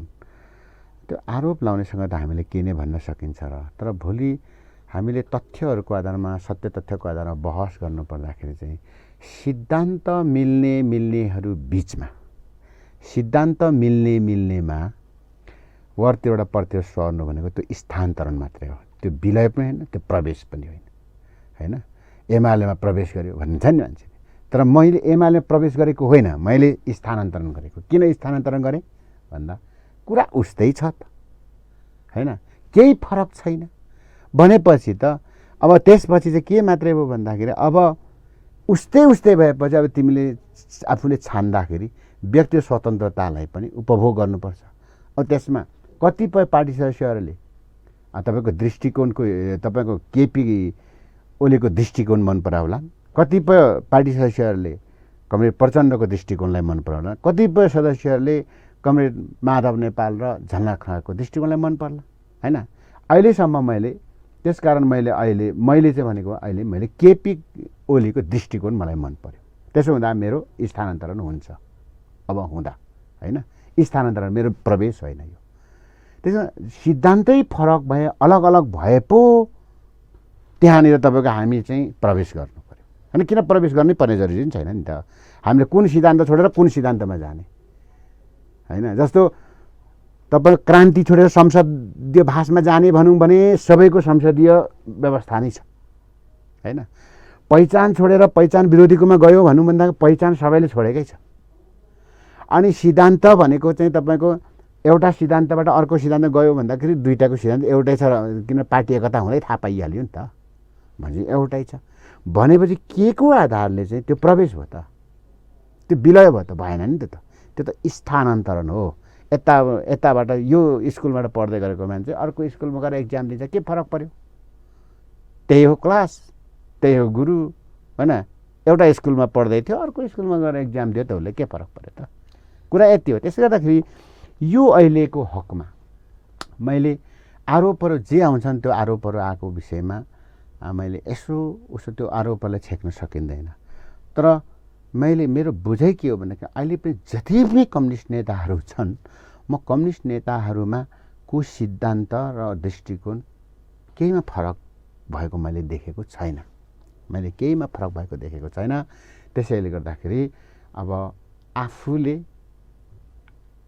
त्यो आरोप लाउनेसँग त हामीले के नै भन्न सकिन्छ र। तर भोलि हामीले तथ्यहरूको आधारमा, सत्य तथ्यको आधारमा बहस गर्नुपर्दाखेरि चाहिँ सिद्धान्त मिल्नेहरू बिचमा, सिद्धान्त मिल्नेमा वर्तिर परतिर सर्नु भनेको त्यो स्थानान्तरण मात्रै हो। त्यो विलय पनि होइन, त्यो प्रवेश पनि होइन होइन। एमालेमा प्रवेश गर्यो भन्छ नि मान्छेले, तर मैले एमालेमा प्रवेश गरेको होइन, मैले स्थानान्तरण गरेको। किन स्थानान्तरण गरेँ भन्दा कुरा उस्तै छ त होइन, केही फरक छैन भनेपछि त अब त्यसपछि चाहिँ के मात्रै भयो भन्दाखेरि अब उस्तै भएपछि अब तिमीले आफूले छान्दाखेरि व्यक्ति स्वतन्त्रतालाई पनि उपभोग गर्नुपर्छ। अब त्यसमा कतिपय पार्टी सदस्यहरूले तपाईँको दृष्टिकोणको, तपाईँको केपी ओलीको दृष्टिकोण मन पराउला, कतिपय पार्टी सदस्यहरूले कमरेड प्रचण्डको दृष्टिकोणलाई मन पराउला, कतिपय सदस्यहरूले कमरेड माधव नेपाल र झलनाथ खनालको दृष्टिकोणलाई मन पर्ला होइन। अहिलेसम्म त्यसकारण मैले चाहिँ भनेको अहिले मैले केपी ओलीको दृष्टिकोण मलाई मन पर्यो। त्यसो हुँदा मेरो स्थानान्तरण हुन्छ। अब हुँदा होइन, स्थानान्तरण मेरो प्रवेश होइन यो। त्यसमा सिद्धान्तै फरक भए, अलग अलग भए पो त्यहाँनिर तपाईँको हामी चाहिँ प्रवेश गर्नु पर्यो होइन। किन प्रवेश गर्नै पर्ने जरुरी पनि छैन नि त। हामीले कुन सिद्धान्त छोडेर कुन सिद्धान्तमा जाने होइन। जस्तो तपाईँ क्रान्ति छोडेर संसदीय भाषमा जाने भनौँ भने सबैको संसदीय व्यवस्था नै छ होइन। पहिचान छोडेर पहिचान विरोधीकोमा गयो भनौँ भन्दा पहिचान सबैले छोडेकै छ। अनि सिद्धान्त भनेको चाहिँ तपाईँको एउटा सिद्धान्तबाट अर्को सिद्धान्त गयो भन्दाखेरि दुईटाको सिद्धान्त एउटै छ, किन पार्टी एकता हुँदै थाहा पाइहाल्यो नि त। भने एउटै छ भनेपछि के को आधारले चाहिँ त्यो प्रवेश भयो त, त्यो विलय भयो त? भएन नि त। त्यो त स्थानान्तरण हो। यताबाट यो स्कुलबाट पढ्दै गरेको मान्छे अर्को स्कुलमा गएर एक्जाम दिन्छ, के फरक पर्यो? त्यही हो क्लास, त्यही हो गुरु होइन। एउटा स्कुलमा पढ्दै थियो, अर्को स्कुलमा गएर एक्जाम दियो त, उसले के फरक पर्यो त? कुरा यति हो। त्यसले गर्दाखेरि यो अहिलेको हकमा मैले आरोपहरू जे आउँछन् त्यो आरोपहरू आएको विषयमा मैले यसो उसो त्यो आरोपलाई छेक्न सकिँदैन। तर मैले मेरो बुझाइ के हो भन्दाखेरि अहिले पनि जति पनि कम्युनिस्ट नेताहरू छन्, म कम्युनिस्ट नेताहरूमा को सिद्धान्त र दृष्टिकोण केहीमा फरक भएको मैले देखेको छैन। मैले केहीमा फरक भएको देखेको छैन। त्यसैले गर्दाखेरि अब आफूले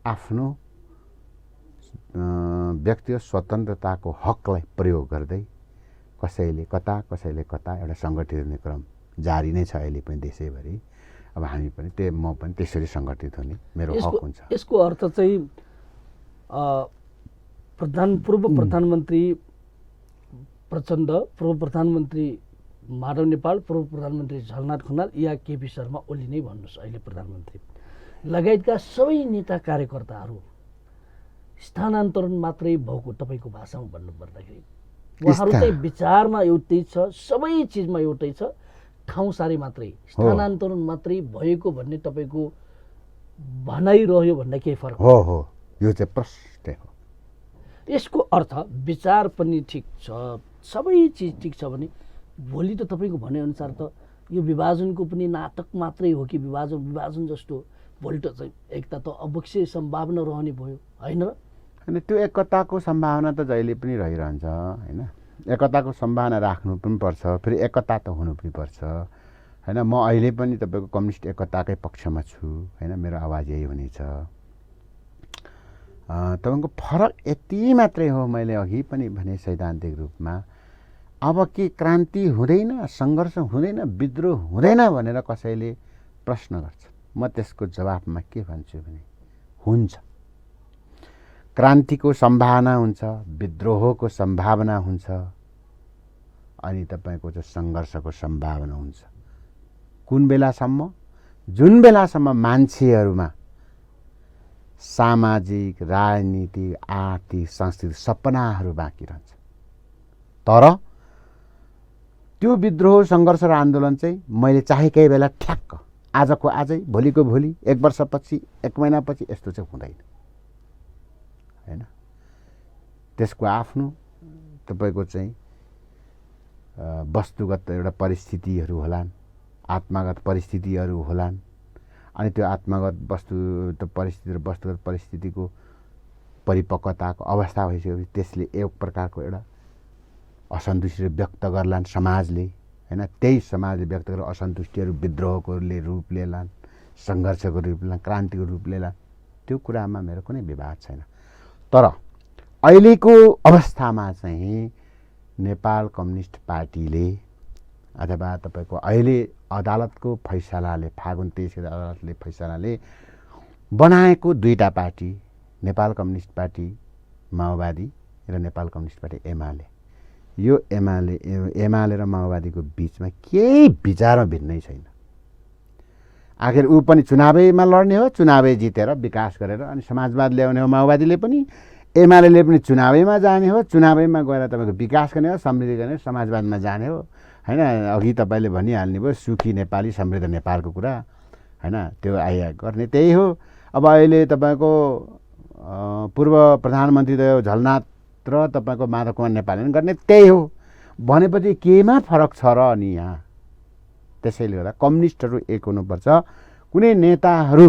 आफ्नो व्यक्तिगत स्वतन्त्रताको हकलाई प्रयोग गर्दै कसैले कता एउटा सङ्गठित हुने क्रम जारी नै छ अहिले पनि देशैभरि। अब हामी पनि म पनि त्यसरी सङ्गठित हुने मेरो हक हुन्छ। यसको अर्थ चाहिँ पूर्व प्रधानमन्त्री प्रचण्ड, पूर्व प्रधानमन्त्री माधव नेपाल, पूर्व प्रधानमन्त्री झलनाथ खनाल या केपी शर्मा ओली नै भन्नुहोस् अहिले प्रधानमन्त्री लगायतका सबै नेता कार्यकर्ताहरू स्थानान्तरण मात्रै भएको तपाईँको भाषामा भन्नुपर्दाखेरि उहाँहरू चाहिँ विचारमा एउटै छ, सबै चिजमा एउटै छ, ठाउँ सारे मात्रै स्थानान्तरण मात्रै भएको भन्ने तपाईँको भनाइरह्यो भन्दा केही फरक हो। यो चाहिँ प्रष्ट हो। यसको अर्थ विचार पनि ठिक छ, सबै चिज ठिक छ भने भोलि त तपाईँको भनेअनुसार त यो विभाजनको पनि नाटक मात्रै हो कि विभाजन जस्तो भोलि त चाहिँ एकता त अवश्य सम्भावना रहने भयो होइन र? अनि त्यो एकताको सम्भावना त जहिले पनि रहिरहन्छ होइन। एकताको सम्भावना राख्नु पनि पर्छ, फेरि एकता त हुनु पनि पर्छ होइन। म अहिले पनि तपाईँको कम्युनिस्ट एकताकै पक्षमा छु होइन। मेरो आवाज यही हुनेछ। तपाईँको फरक यति मात्रै हो, मैले अघि पनि भने सैद्धान्तिक रूपमा अब के क्रान्ति हुँदैन, सङ्घर्ष हुँदैन, विद्रोह हुँदैन भनेर कसैले प्रश्न गर्छ। म त्यसको जवाफमा के भन्छु भने हुन्छ। क्रान्तिको सम्भावना हुन्छ, विद्रोहको सम्भावना हुन्छ, अनि तपाईँको चाहिँ सङ्घर्षको सम्भावना हुन्छ। कुन बेलासम्म? जुन बेलासम्म मान्छेहरूमा सामाजिक, राजनीतिक, आर्थिक, सांस्कृतिक सपनाहरू बाँकी रहन्छ। तर त्यो विद्रोह, सङ्घर्ष र आन्दोलन चाहिँ मैले चाहेकै बेला ठ्याक्क आजको आजै, भोलिको भोलि, 1 वर्षपछि, 1 महिनापछि यस्तो चाहिँ हुँदैन होइन। त्यसको आफ्नो तपाईँको चाहिँ वस्तुगत एउटा परिस्थितिहरू होलान्, आत्मागत परिस्थितिहरू होलान्। अनि त्यो आत्मागत परिस्थिति र वस्तुगत परिस्थितिको परिपक्वताको अवस्था भइसकेपछि त्यसले एक प्रकारको एउटा असन्तुष्टि व्यक्त गर्लान् समाजले होइन। त्यही समाजले व्यक्त गरेर असन्तुष्टिहरू विद्रोहको रूप लिएलान्, सङ्घर्षको रूप लिएलान्, क्रान्तिको रूप लिएलान्। त्यो कुरामा मेरो कुनै विवाद छैन। तर अहिलेको अवस्थामा चाहिँ नेपाल कम्युनिस्ट पार्टीले अथवा तपाईँको अहिले अदालतको फैसलाले, फागुन 23 अदालतले फैसलाले बनाएको दुईटा पार्टी, नेपाल कम्युनिस्ट पार्टी माओवादी र नेपाल कम्युनिस्ट पार्टी एमाले, यो एमाले र माओवादीको बिचमा केही विचारमा भिन्नै छैन। आखिर ऊ पनि चुनावैमा लड्ने हो, चुनावै जितेर विकास गरेर अनि समाजवाद ल्याउने हो। माओवादीले पनि, एमाले पनि चुनावैमा जाने हो, चुनावैमा गएर तपाईँको विकास गर्ने हो, समृद्धि गर्ने हो, समाजवादमा जाने हो होइन। अघि तपाईँले भनिहाल्नु भयो सुखी नेपाली समृद्ध नेपालको कुरा होइन। त्यो गर्ने त्यही हो। अब अहिले तपाईँको पूर्व प्रधानमन्त्री त झलनाथ र तपाईँको माधव कुमार नेपालले गर्ने त्यही हो भनेपछि केमा फरक छ र अनि यहाँ? त्यसैले गर्दा कम्युनिस्टहरू एक हुनुपर्छ। कुनै नेताहरू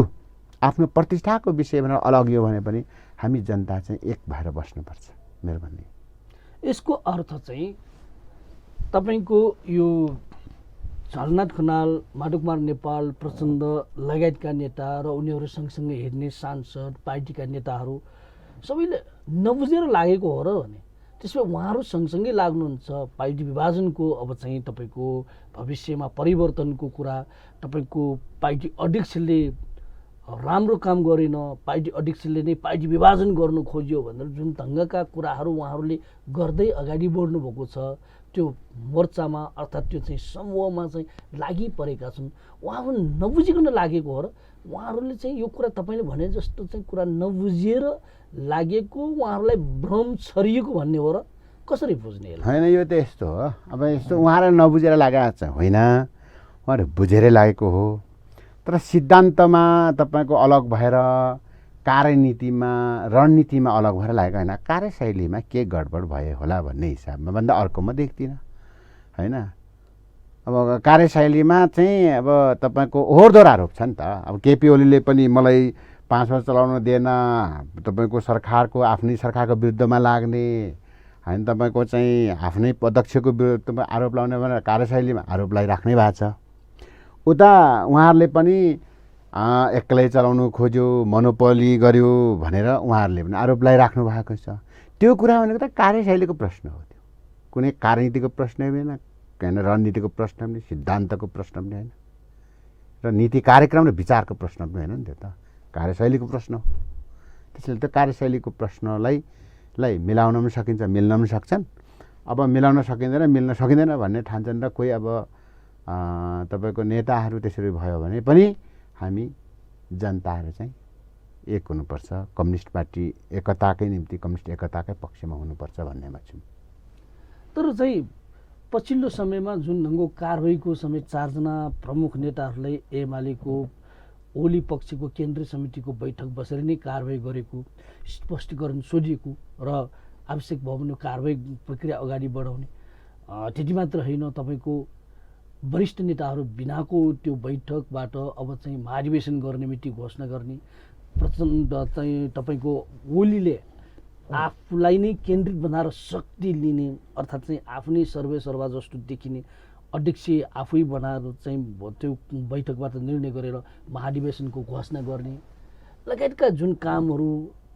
आफ्नो प्रतिष्ठाको विषय भनेर अलग यो भने पनि हामी जनता चाहिँ एक भएर बस्नुपर्छ मेरो भन्ने। यसको अर्थ चाहिँ तपाईँको यो झलनाथ खनाल, माधव कुमार नेपाल, प्रचण्ड लगायतका नेता र उनीहरू सँगसँगै हिँड्ने सांसद, पार्टीका नेताहरू सबैले नबुझेर लागेको हो र भने त्यसमा उहाँहरू सँगसँगै लाग्नुहुन्छ। पार्टी विभाजनको अब चाहिँ तपाईँको भविष्यमा परिवर्तनको कुरा, तपाईँको पार्टी अध्यक्षले राम्रो काम गरेन, पार्टी अध्यक्षले नै पार्टी विभाजन गर्नु खोज्यो भनेर जुन ढङ्गका कुराहरू उहाँहरूले गर्दै अगाडि बढ्नुभएको छ, त्यो मोर्चामा अर्थात् त्यो चाहिँ समूहमा चाहिँ लागिपरेका छन्। उहाँहरू नबुझिकन लागेको हो र उहाँहरूले चाहिँ यो कुरा तपाईँले भने जस्तो चाहिँ कुरा नबुझिएर लागेको, उहाँहरूलाई भ्रम छरिएको भन्ने हो र? कसरी बुझ्ने? होइन, यो त यस्तो हो। अब यस्तो उहाँलाई नबुझेर लागेको चाहिँ होइन, उहाँहरू बुझेरै लागेको हो। तर सिद्धान्तमा तपाईँको अलग भएर, कार्यनीतिमा, रणनीतिमा अलग भएर लागेको होइन। कार्यशैलीमा के गडबड भयो होला भन्ने हिसाबमा भन्दा अर्को म देख्दिनँ होइन। अब कार्यशैलीमा चाहिँ अब तपाईँको ओहोरदोहोर आरोप छ नि त। अब केपी ओलीले पनि मलाई 5 वर्ष चलाउन दिएन, तपाईँको सरकारको आफ्नै सरकारको विरुद्धमा लाग्ने होइन, तपाईँको चाहिँ आफ्नै अध्यक्षको विरुद्धमा आरोप लगाउने भनेर कार्यशैलीमा आरोप लगाइराख्नै भएको छ। उता उहाँहरूले पनि एक्लै चलाउनु खोज्यो, मोनोपोली गर्यो भनेर उहाँहरूले पनि आरोप लगाइराख्नु भएको छ। त्यो कुरा भनेको त कार्यशैलीको प्रश्न हो, त्यो कुनै राजनीतिको प्रश्न होइन, होइन रणनीतिको प्रश्न पनि, सिद्धान्तको प्रश्न पनि होइन, र नीति कार्यक्रम र विचारको प्रश्न पनि होइन नि, त्यो त कार्यशैलीको प्रश्न हो। त्यसैले त्यो कार्यशैलीको प्रश्नलाई मिलाउन पनि सकिन्छ, मिल्न पनि सक्छन्। अब मिलाउन सकिँदैन, मिल्न सकिँदैन भन्ने ठान्छन् र कोही अब तपाईँको नेताहरू त्यसरी भयो भने पनि हामी जनताहरू चाहिँ एक हुनुपर्छ, कम्युनिस्ट पार्टी एकताकै निम्ति कम्युनिस्ट एकताकै पक्षमा हुनुपर्छ भन्नेमा छु। तर चाहिँ पछिल्लो समयमा जुन ढङ्गको कारबाहीको समय 4 जना प्रमुख नेताहरूलाई एमालेको ओली पक्षको केन्द्रीय समितिको बैठक बसेर नै कारबाही गरेको स्पष्टीकरण सोधिएको र आवश्यक भयो भने कारबाही प्रक्रिया अगाडि बढाउने, त्यति मात्र होइन तपाईँको वरिष्ठ नेताहरू बिनाको त्यो बैठकबाट अब चाहिँ महाधिवेशन गर्ने मिति घोषणा गर्ने, प्रचण्ड चाहिँ तपाईँको ओलीले आफूलाई नै केन्द्रित बनाएर शक्ति लिने, अर्थात् चाहिँ आफ्नै सर्वेसर्वा जस्तो देखिने अध्यक्ष आफै बनाएर चाहिँ त्यो बैठकबाट निर्णय गरेर महाधिवेशनको घोषणा गर्ने लगायतका जुन कामहरू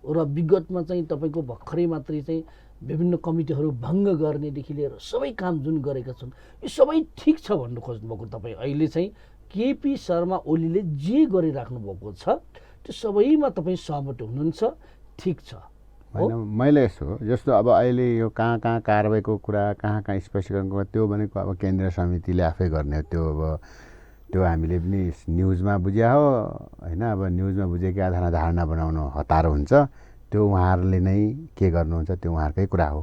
र विगतमा चाहिँ तपाईँको भर्खरै मात्रै चाहिँ विभिन्न कमिटीहरू भङ्ग गर्नेदेखि लिएर सबै काम जुन गरेका छन्, यो सबै ठिक छ भन्नु खोज्नुभएको तपाईँ अहिले चाहिँ केपी शर्मा ओलीले जे गरिराख्नु भएको छ त्यो सबैमा तपाईँ सहमत हुनुहुन्छ, ठिक छ? होइन, मैले यसो जस्तो अब अहिले यो कहाँ कारबाहीको कुरा, कहाँ स्पष्टीकरणको कुरा, त्यो भनेको अब केन्द्रीय समितिले आफै गर्ने हो। त्यो हामीले पनि न्युजमा बुझ्या हो होइन। अब न्युजमा बुझेकै आधारमा धारणा बनाउनु हतारो हुन्छ। त्यो उहाँहरूले नै के गर्नुहुन्छ त्यो उहाँहरूकै कुरा हो।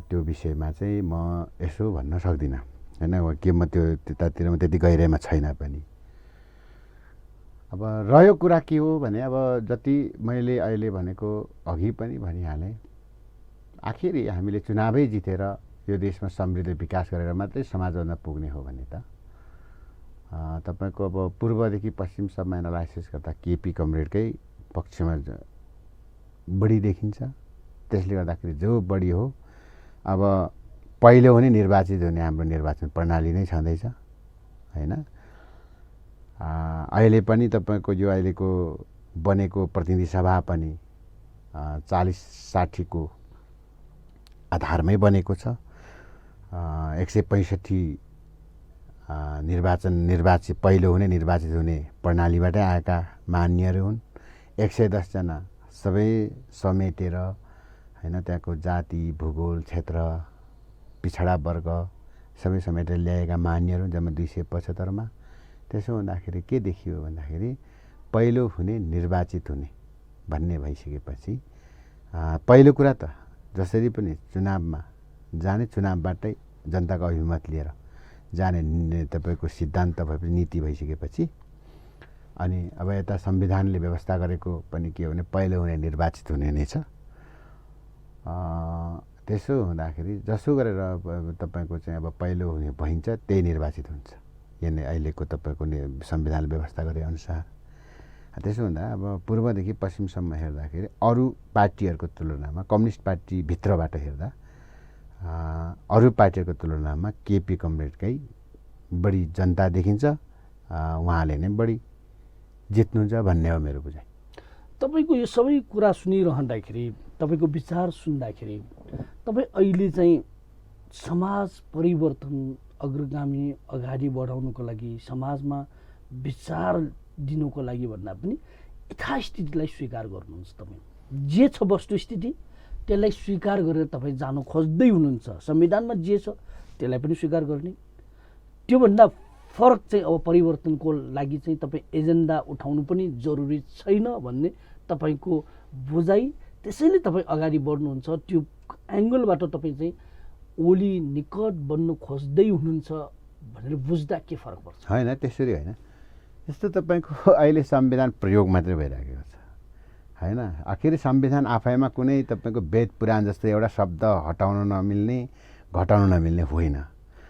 त्यो विषयमा चाहिँ म यसो भन्न सक्दिनँ होइन, के म त्यो त्यतातिर म त्यति गहिराइमा छैन पनि। अब रह्यो कुरा के हो भने अब जति मैले अहिले भनेको अघि पनि भनिहालेँ, आखिरी हामीले चुनावै जितेर यो देशमा समृद्धि विकास गरेर मात्रै समाजमा पुग्ने हो भने त तपाईँको अब पूर्वदेखि पश्चिमसम्म एनालाइसिस गर्दा केपी कमरेडकै पक्षमा बढी देखिन्छ। त्यसले गर्दाखेरि जो बढी हो अब पहिलो हुने निर्वाचित हुने हाम्रो निर्वाचन प्रणाली नै छँदैछ होइन। अहिले पनि तपाईँको यो अहिलेको बनेको प्रतिनिधि सभा पनि 40-60 को आधारमै बनेको छ। 165 निर्वाचित पहिलो हुने निर्वाचित हुने प्रणालीबाटै आएका मान्यहरू हुन्। 110 जना सबै समेटेर होइन, त्यहाँको जाति, भूगोल, क्षेत्र, पिछडा वर्ग सबै समेटेर ल्याएका मान्यहरू जम्मा 275 मा। त्यसो हुँदाखेरि के देखियो भन्दाखेरि पहिलो हुने निर्वाचित हुने भन्ने भइसकेपछि पहिलो कुरा त जसरी पनि चुनावमा जाने, चुनावबाटै जनताको अभिमत लिएर जाने तपाईँको सिद्धान्त भएपछि नीति भइसकेपछि अनि अब यता संविधानले व्यवस्था गरेको पनि के हो भने पहिलो हुने निर्वाचित हुने नै छ। त्यसो हुँदाखेरि जसो गरेर तपाईँको चाहिँ अब पहिलो हुने भइन्छ त्यही निर्वाचित हुन्छ, यो नै अहिलेको तपाईँको संविधानले व्यवस्था गरे अनुसार। त्यसो हुँदा अब पूर्वदेखि पश्चिमसम्म हेर्दाखेरि अरू पार्टीहरूको तुलनामा, कम्युनिस्ट पार्टी भित्रबाट हेर्दा अरू पार्टीहरूको तुलनामा केपी कमरेडकै बढी जनता देखिन्छ, उहाँले नै बढी जित्नुहुन्छ भन्ने हो मेरो बुझाइ। तपाईँको यो सबै कुरा सुनिरहँदाखेरि, तपाईँको विचार सुन्दाखेरि तपाईँ अहिले चाहिँ समाज परिवर्तन अग्रगामी अगाडि बढाउनुको लागि, समाजमा विचार दिनुको लागि भन्दा पनि यथास्थितिलाई स्वीकार गर्नुहुन्छ। तपाईँ जे छ वस्तुस्थिति त्यसलाई स्वीकार गरेर तपाईँ जानु खोज्दै हुनुहुन्छ। संविधानमा जे छ त्यसलाई पनि स्वीकार गर्ने, त्योभन्दा फरक चाहिँ अब परिवर्तनको लागि चाहिँ तपाईँ एजेन्डा उठाउनु पनि जरुरी छैन भन्ने तपाईँको बुझाइ। त्यसैले तपाईँ अगाडि बढ्नुहुन्छ। त्यो एङ्गलबाट तपाईँ चाहिँ ओली निकट बन्नु खोज्दै हुनुहुन्छ भनेर बुझ्दा के फरक पर्छ? होइन, त्यसरी होइन। यस्तो तपाईँको अहिले संविधान प्रयोग मात्रै भइरहेको छ होइन। आखिर संविधान आफैमा कुनै तपाईँको वेद पुराण जस्तो एउटा शब्द हटाउन नमिल्ने, घटाउन नमिल्ने होइन।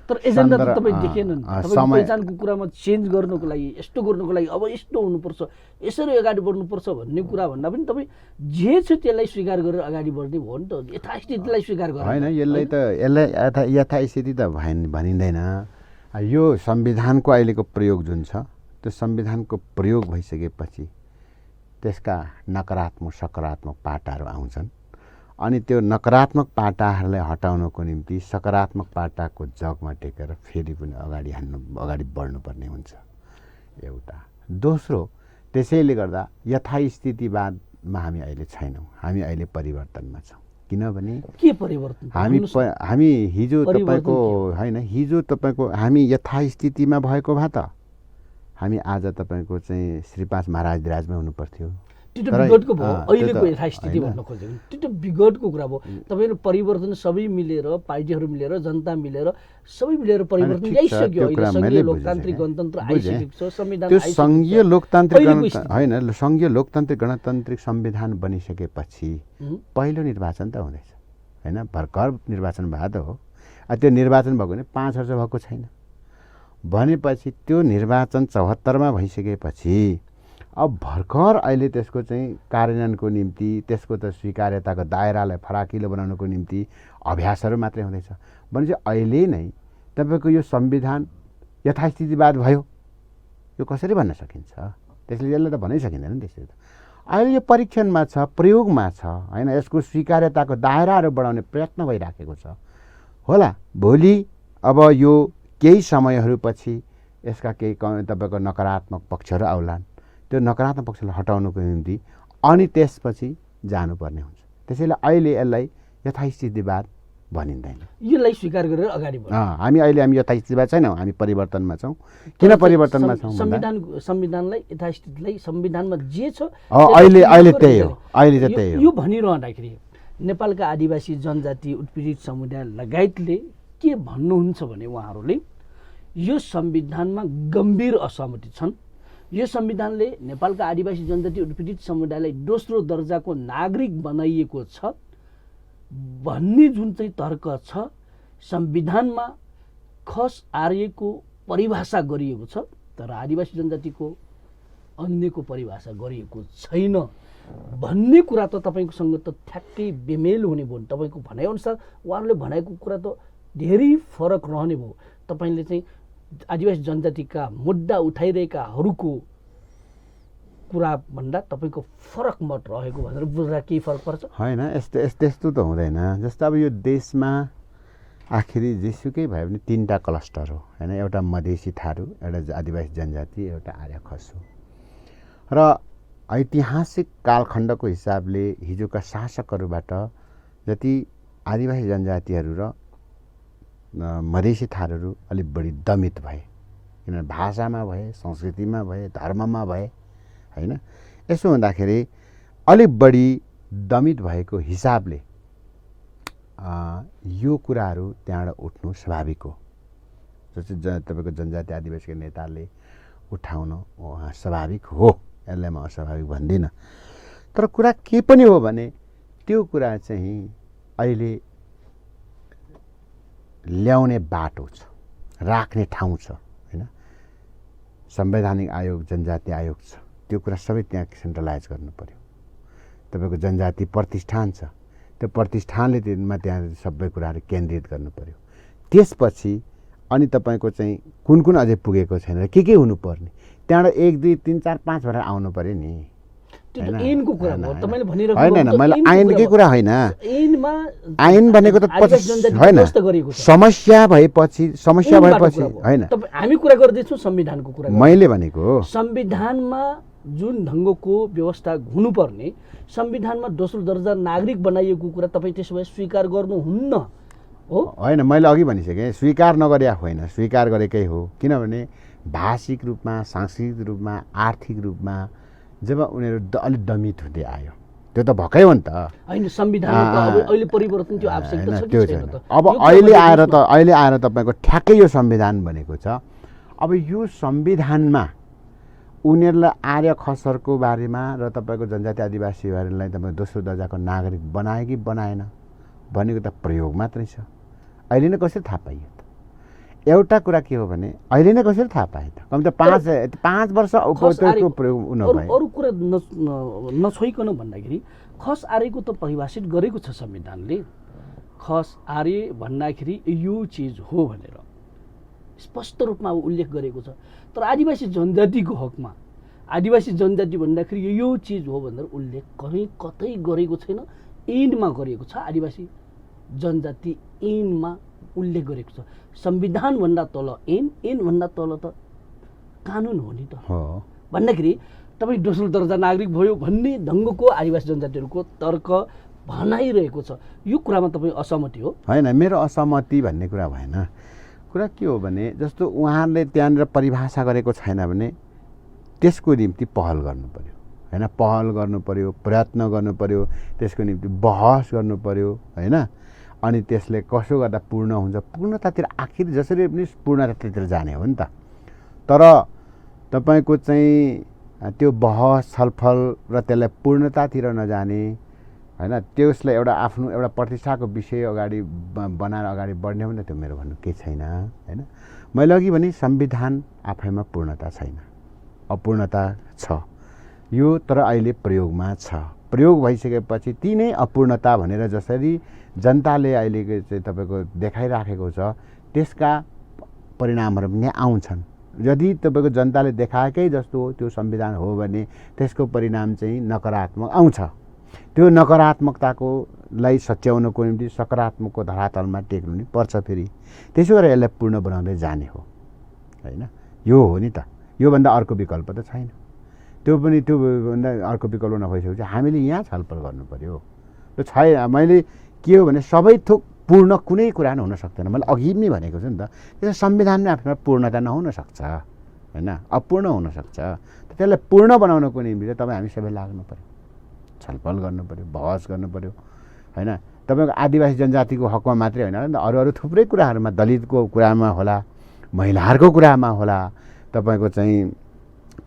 तर एजेन्डा त तपाईँ सन्दर्भ- देखेन नि। समय- तपाईँ पहिचानको कुरामा चेन्ज गर्नुको लागि, यस्तो गर्नुको लागि अब यस्तो हुनुपर्छ, यसरी अगाडि बढ्नुपर्छ भन्ने कुरा भन्दा पनि तपाईँ जे छ त्यसलाई स्वीकार गरेर अगाडि बढ्ने हो नि त। यथास्थितिलाई स्वीकार गरेर होइन, यसलाई यथास्थिति त भनिँदैन। यो संविधानको अहिलेको प्रयोग जुन छ, त्यो संविधानको प्रयोग भइसकेपछि त्यसका नकारात्मक सकारात्मक पाटाहरू आउँछन्, अनि त्यो नकारात्मक पाटाहरूलाई हटाउनको निम्ति सकारात्मक पाटाको जगमा टेकेर फेरि पनि अगाडि बढ्नुपर्ने हुन्छ एउटा। दोस्रो, त्यसैले गर्दा यथास्थितिवादमा हामी अहिले छैनौँ, हामी अहिले परिवर्तनमा छौँ। किनभने के परिवर्तन? हामी हिजो तपाईँको होइन, हिजो तपाईँको हामी यथास्थितिमा भएको भए त हामी आज तपाईँको चाहिँ श्री 5 महाराजराजमै हुनुपर्थ्यो। त्यो त विगतको भयो, अहिलेको यथास्थिति भन्न खोजेको त्यो त विगतको कुरा भयो। तपाईँहरू परिवर्तन सबै मिलेर, पार्टीहरू मिलेर, जनता मिलेर, सबै मिलेर परिवर्तन ल्याइसक्यो। अहिले सङ्घीय लोकतान्त्रिक गणतन्त्र आइसकेको छ, संविधान त्यो सङ्घीय लोकतान्त्रिक अहिलेको स्थिति। होइन, सङ्घीय लोकतान्त्रिक गणतान्त्रिक संविधान बनिसकेपछि पहिलो निर्वाचन त हुँदैछ होइन, भर्खर निर्वाचन भएको त हो। त्यो निर्वाचन भएको भने 5 वर्ष भएको छैन भनेपछि त्यो निर्वाचन 74मा भइसकेपछि अब भर्खर अहिले त्यसको चाहिँ कार्यान्वयनको निम्ति, त्यसको त स्वीकार्यताको दायरालाई फराकिलो बनाउनको निम्ति अभ्यासहरू मात्रै हुँदैछ भनेपछि अहिले नै तपाईँको यो संविधान यथास्थितिवाद भयो, यो कसरी भन्न सकिन्छ? त्यसले यसलाई त भनै सकिँदैन नि त्यसरी त। अहिले यो परीक्षणमा छ, प्रयोगमा छ होइन, यसको स्वीकार्यताको दायराहरू बढाउने प्रयत्न भइराखेको छ होला। भोलि अब यो केही समयहरूपछि यसका केही तपाईँको नकारात्मक पक्षहरू आउलान्, त्यो नकारात्मक पक्षलाई हटाउनुको निम्ति अनि त्यसपछि जानुपर्ने हुन्छ। त्यसैले अहिले यसलाई यथास्थितिवाद भनिँदैन। यसलाई स्वीकार गरेर अगाडि बढ्नु। हामी यथास्थितिवाद छैनौँ, हामी परिवर्तनमा छौँ। किन परिवर्तनमा छौँ? संविधानलाई, यथास्थितिलाई, संविधानमा जे छ अहिले त्यही हो, अहिले चाहिँ त्यही हो। यो भनिरहँदाखेरि नेपालका आदिवासी जनजाति उत्पीडित समुदाय लगायतले के भन्नुहुन्छ भने उहाँहरूले यो संविधानमा गम्भीर असहमति छन्। यो संविधानले नेपालका आदिवासी जनजाति उत्पीडित समुदायलाई दोस्रो दर्जाको नागरिक बनाइएको छ भन्ने जुन चाहिँ तर्क छ, संविधानमा खस आर्यको परिभाषा गरिएको छ तर आदिवासी जनजातिको अन्यको परिभाषा गरिएको छैन भन्ने कुरा त तपाईँकोसँग त ठ्याक्कै बेमेल हुने भयो। तपाईँको भनाइअनुसार उहाँहरूले भनेको कुरा त धेरै फरक रहने भयो। तपाईँले चाहिँ आदिवासी जनजातिका मुद्दा उठाइरहेकाहरूको कुरा भन्दा तपाईँको फरक मत रहेको भनेर बुझ्दा केही फरक पर्छ? होइन, यस्तो त हुँदैन। जस्तो अब यो देशमा आखिरी जेसुकै भयो भने 3टा क्लस्टर हो होइन, एउटा मधेसी थारू, एउटा आदिवासी जनजाति, एउटा आर्य खस हो। र ऐतिहासिक कालखण्डको हिसाबले हिजोका शासकहरूबाट जति आदिवासी जनजातिहरू र मधेसी थारूहरू अलिक बढी दमित भए, किनभने भाषामा भए, संस्कृतिमा भए, धर्ममा भए होइन। यसो हुँदाखेरि अलिक बढी दमित भएको हिसाबले यो कुराहरू त्यहाँबाट उठ्नु स्वाभाविक हो। जस्तै तपाईँको जनजाति आदिवासीका नेताले उठाउनु स्वाभाविक हो, यसलाई म अस्वाभाविक भन्दिनँ। तर कुरा के पनि हो भने त्यो कुरा चाहिँ अहिले ल्याउने बाटो छ, राख्ने ठाउँ छ होइन। संवैधानिक आयोग, जनजाति आयोग छ, त्यो कुरा सबै त्यहाँ सेन्ट्रलाइज गर्नु पर्यो। तपाईँको जनजाति प्रतिष्ठान छ, त्यो प्रतिष्ठानले त्यहाँ सबै कुराहरू केन्द्रित गर्नु पर्यो। त्यसपछि अनि तपाईँको चाहिँ कुन कुन अझै पुगेको छैन र के हुनुपर्ने, त्यहाँबाट 1, 2, 3, 4, 5 भएर आउनु पर्यो नि। ऐनको कुरा हो तपाईले भनिरहेको होइन, मैले ऐनकै कुरा होइन। ऐनमा ऐन भनेको त होइन, समस्या भएपछि होइन, हामी कुरा गर्दैछौँ संविधानको कुरा। मैले भनेको संविधानमा जुन ढङ्गको व्यवस्था हुनुपर्ने, संविधानमा दोस्रो दर्जा नागरिक बनाइएको कुरा तपाईँ त्यसो भए स्वीकार गर्नुहुन्न हो? होइन, मैले अघि भनिसकेँ, स्वीकार नगरे होइन, स्वीकार गरेकै हो। किनभने भाषिक रूपमा, सांस्कृतिक रूपमा, आर्थिक रूपमा जब उनीहरू अलिक दमित हुँदै आयो, त्यो त भएकै हो नि त होइन। संविधानमा अहिले परिवर्तन त्यो आवश्यकता छ कि छैन त? अब अहिले आएर तपाईँको ठ्याक्कै यो संविधान बनेको छ। अब यो संविधानमा उनीहरूलाई आर्य खसहरूको बारेमा र तपाईँको जनजाति आदिवासीहरूलाई तपाईँ दोस्रो दर्जाको नागरिक बनायो कि बनाएन भनेको त प्रयोग मात्रै छ। अहिले नै कसरी थाहा पाइयो त? एउटा कुरा के हो भने अहिले नै कसरी थाहा पाए त? कम त 5 वर्ष त्यसको प्रयोग हुन भयो। अरू कुरा नछोइकन भन्दाखेरि खस आर्यको त परिभाषित गरेको छ संविधानले। खस आर्य भन्दाखेरि यो चिज हो भनेर स्पष्ट रूपमा उल्लेख गरेको छ। तर आदिवासी जनजातिको हकमा आदिवासी जनजाति भन्दाखेरि यो चिज हो भनेर उल्लेख कतै गरेको छैन। ऐनमा गरिएको छ, आदिवासी जनजाति ऐनमा उल्लेख गरेको छ। संविधानभन्दा तल ऐनभन्दा तल त कानुन हो नि त। भन्दाखेरि तपाईँ दोस्रो दर्जा नागरिक भयो भन्ने ढङ्गको आदिवासी जनजातिहरूको तर्क भनाइरहेको छ। यो कुरामा तपाईँ असहमति हो? होइन, मेरो असहमति भन्ने कुरा भएन। कुरा के हो भने जस्तो उहाँहरूले त्यहाँनिर परिभाषा गरेको छैन भने त्यसको निम्ति पहल गर्नु पर्यो, होइन? पहल गर्नु पर्यो, प्रयत्न गर्नु पर्यो, त्यसको निम्ति बहस गर्नु पर्यो, होइन? अनि त्यसले कसो गर्दा पूर्ण हुन्छ, पूर्णतातिर आखिर जसरी पनि पूर्णतातिर जाने हो नि त। तर तपाईँको चाहिँ त्यो बहस छलफल र त्यसलाई पूर्णतातिर नजाने, होइन? त्यसलाई एउटा प्रतिष्ठाको विषय अगाडि बनाएर अगाडि बढ्ने हो नि त। त्यो मेरो भन्नु केही छैन, होइन? मैले अघि भने संविधान आफैमा पूर्णता छैन, अपूर्णता छ यो, तर अहिले प्रयोगमा छ। प्रयोग भइसकेपछि ती नै अपूर्णता भनेर जसरी जनताले अहिले चाहिँ तपाईँको देखाइराखेको छ त्यसका परिणामहरू पनि आउँछन्। यदि तपाईँको जनताले देखाएकै जस्तो त्यो संविधान हो भने त्यसको परिणाम चाहिँ नकारात्मक आउँछ। त्यो नकारात्मकतालाई सच्याउनको निम्ति सकारात्मकको धरातलमा टेक्नु नि पर्छ। फेरि त्यसो गरेर यसलाई पूर्ण बनाउँदै जाने हो, होइन? यो हो नि त। योभन्दा अर्को विकल्प त छैन। त्योभन्दा अर्को विकल्प नभइसकेपछि हामीले यहाँ छलफल गर्नु पर्यो। त्यो छैन। मैले के हो भने सबै थोक पूर्ण कुनै कुरा हुन सक्दैन। मैले अघि नै भनेको छु नि त। त्यसो संविधानमा आफैमा पूर्णता नहुन सक्छ, होइन? अपूर्ण हुनसक्छ। त्यसलाई पूर्ण बनाउनको निम्ति तपाईँ हामी सबै लाग्नु पर्यो, छलफल गर्नु पर्यो, बहस गर्नु पर्यो, होइन? तपाईँको आदिवासी जनजातिको हकमा मात्रै होइन, अरू थुप्रै कुराहरूमा, दलितको कुरामा होला, महिलाहरूको कुरामा होला, तपाईँको चाहिँ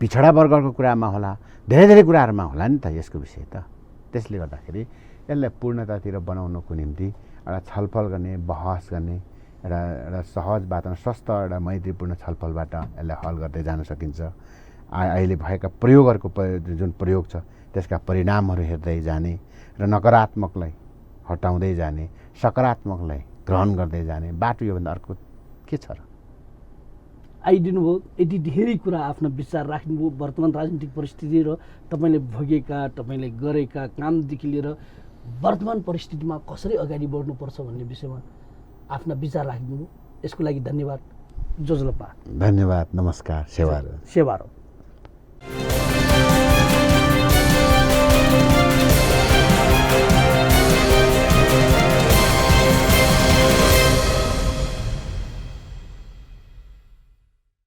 पिछडा वर्गको कुरामा होला, धेरै कुराहरूमा होला नि त यसको विषय त। त्यसले गर्दाखेरि यसलाई पूर्णतातिर बनाउनको निम्ति एउटा छलफल गर्ने, बहस गर्ने, एउटा सहज वातावरण, स्वस्थ एउटा मैत्रीपूर्ण छलफलबाट यसलाई हल गर्दै जान सकिन्छ। अहिले भएका प्रयोगहरूको जुन प्रयोग छ त्यसका परिणामहरू हेर्दै जाने र नकारात्मकलाई हटाउँदै जाने, सकारात्मकलाई ग्रहण गर्दै जाने बाटो योभन्दा अर्को के छ र? आइदिनु भयो, यति धेरै कुरा आफ्ना विचार राख्नुभयो। वर्तमान राजनीतिक परिस्थिति र तपाईँले भोगेका, तपाईँले गरेका कामदेखि लिएर वर्तमान परिस्थितिमा कसरी अगाडि बढ्नुपर्छ भन्ने विषयमा आफ्ना विचार राखिदिनुभयो। यसको लागि धन्यवाद जोजलपा। धन्यवाद, नमस्कार, सेवा।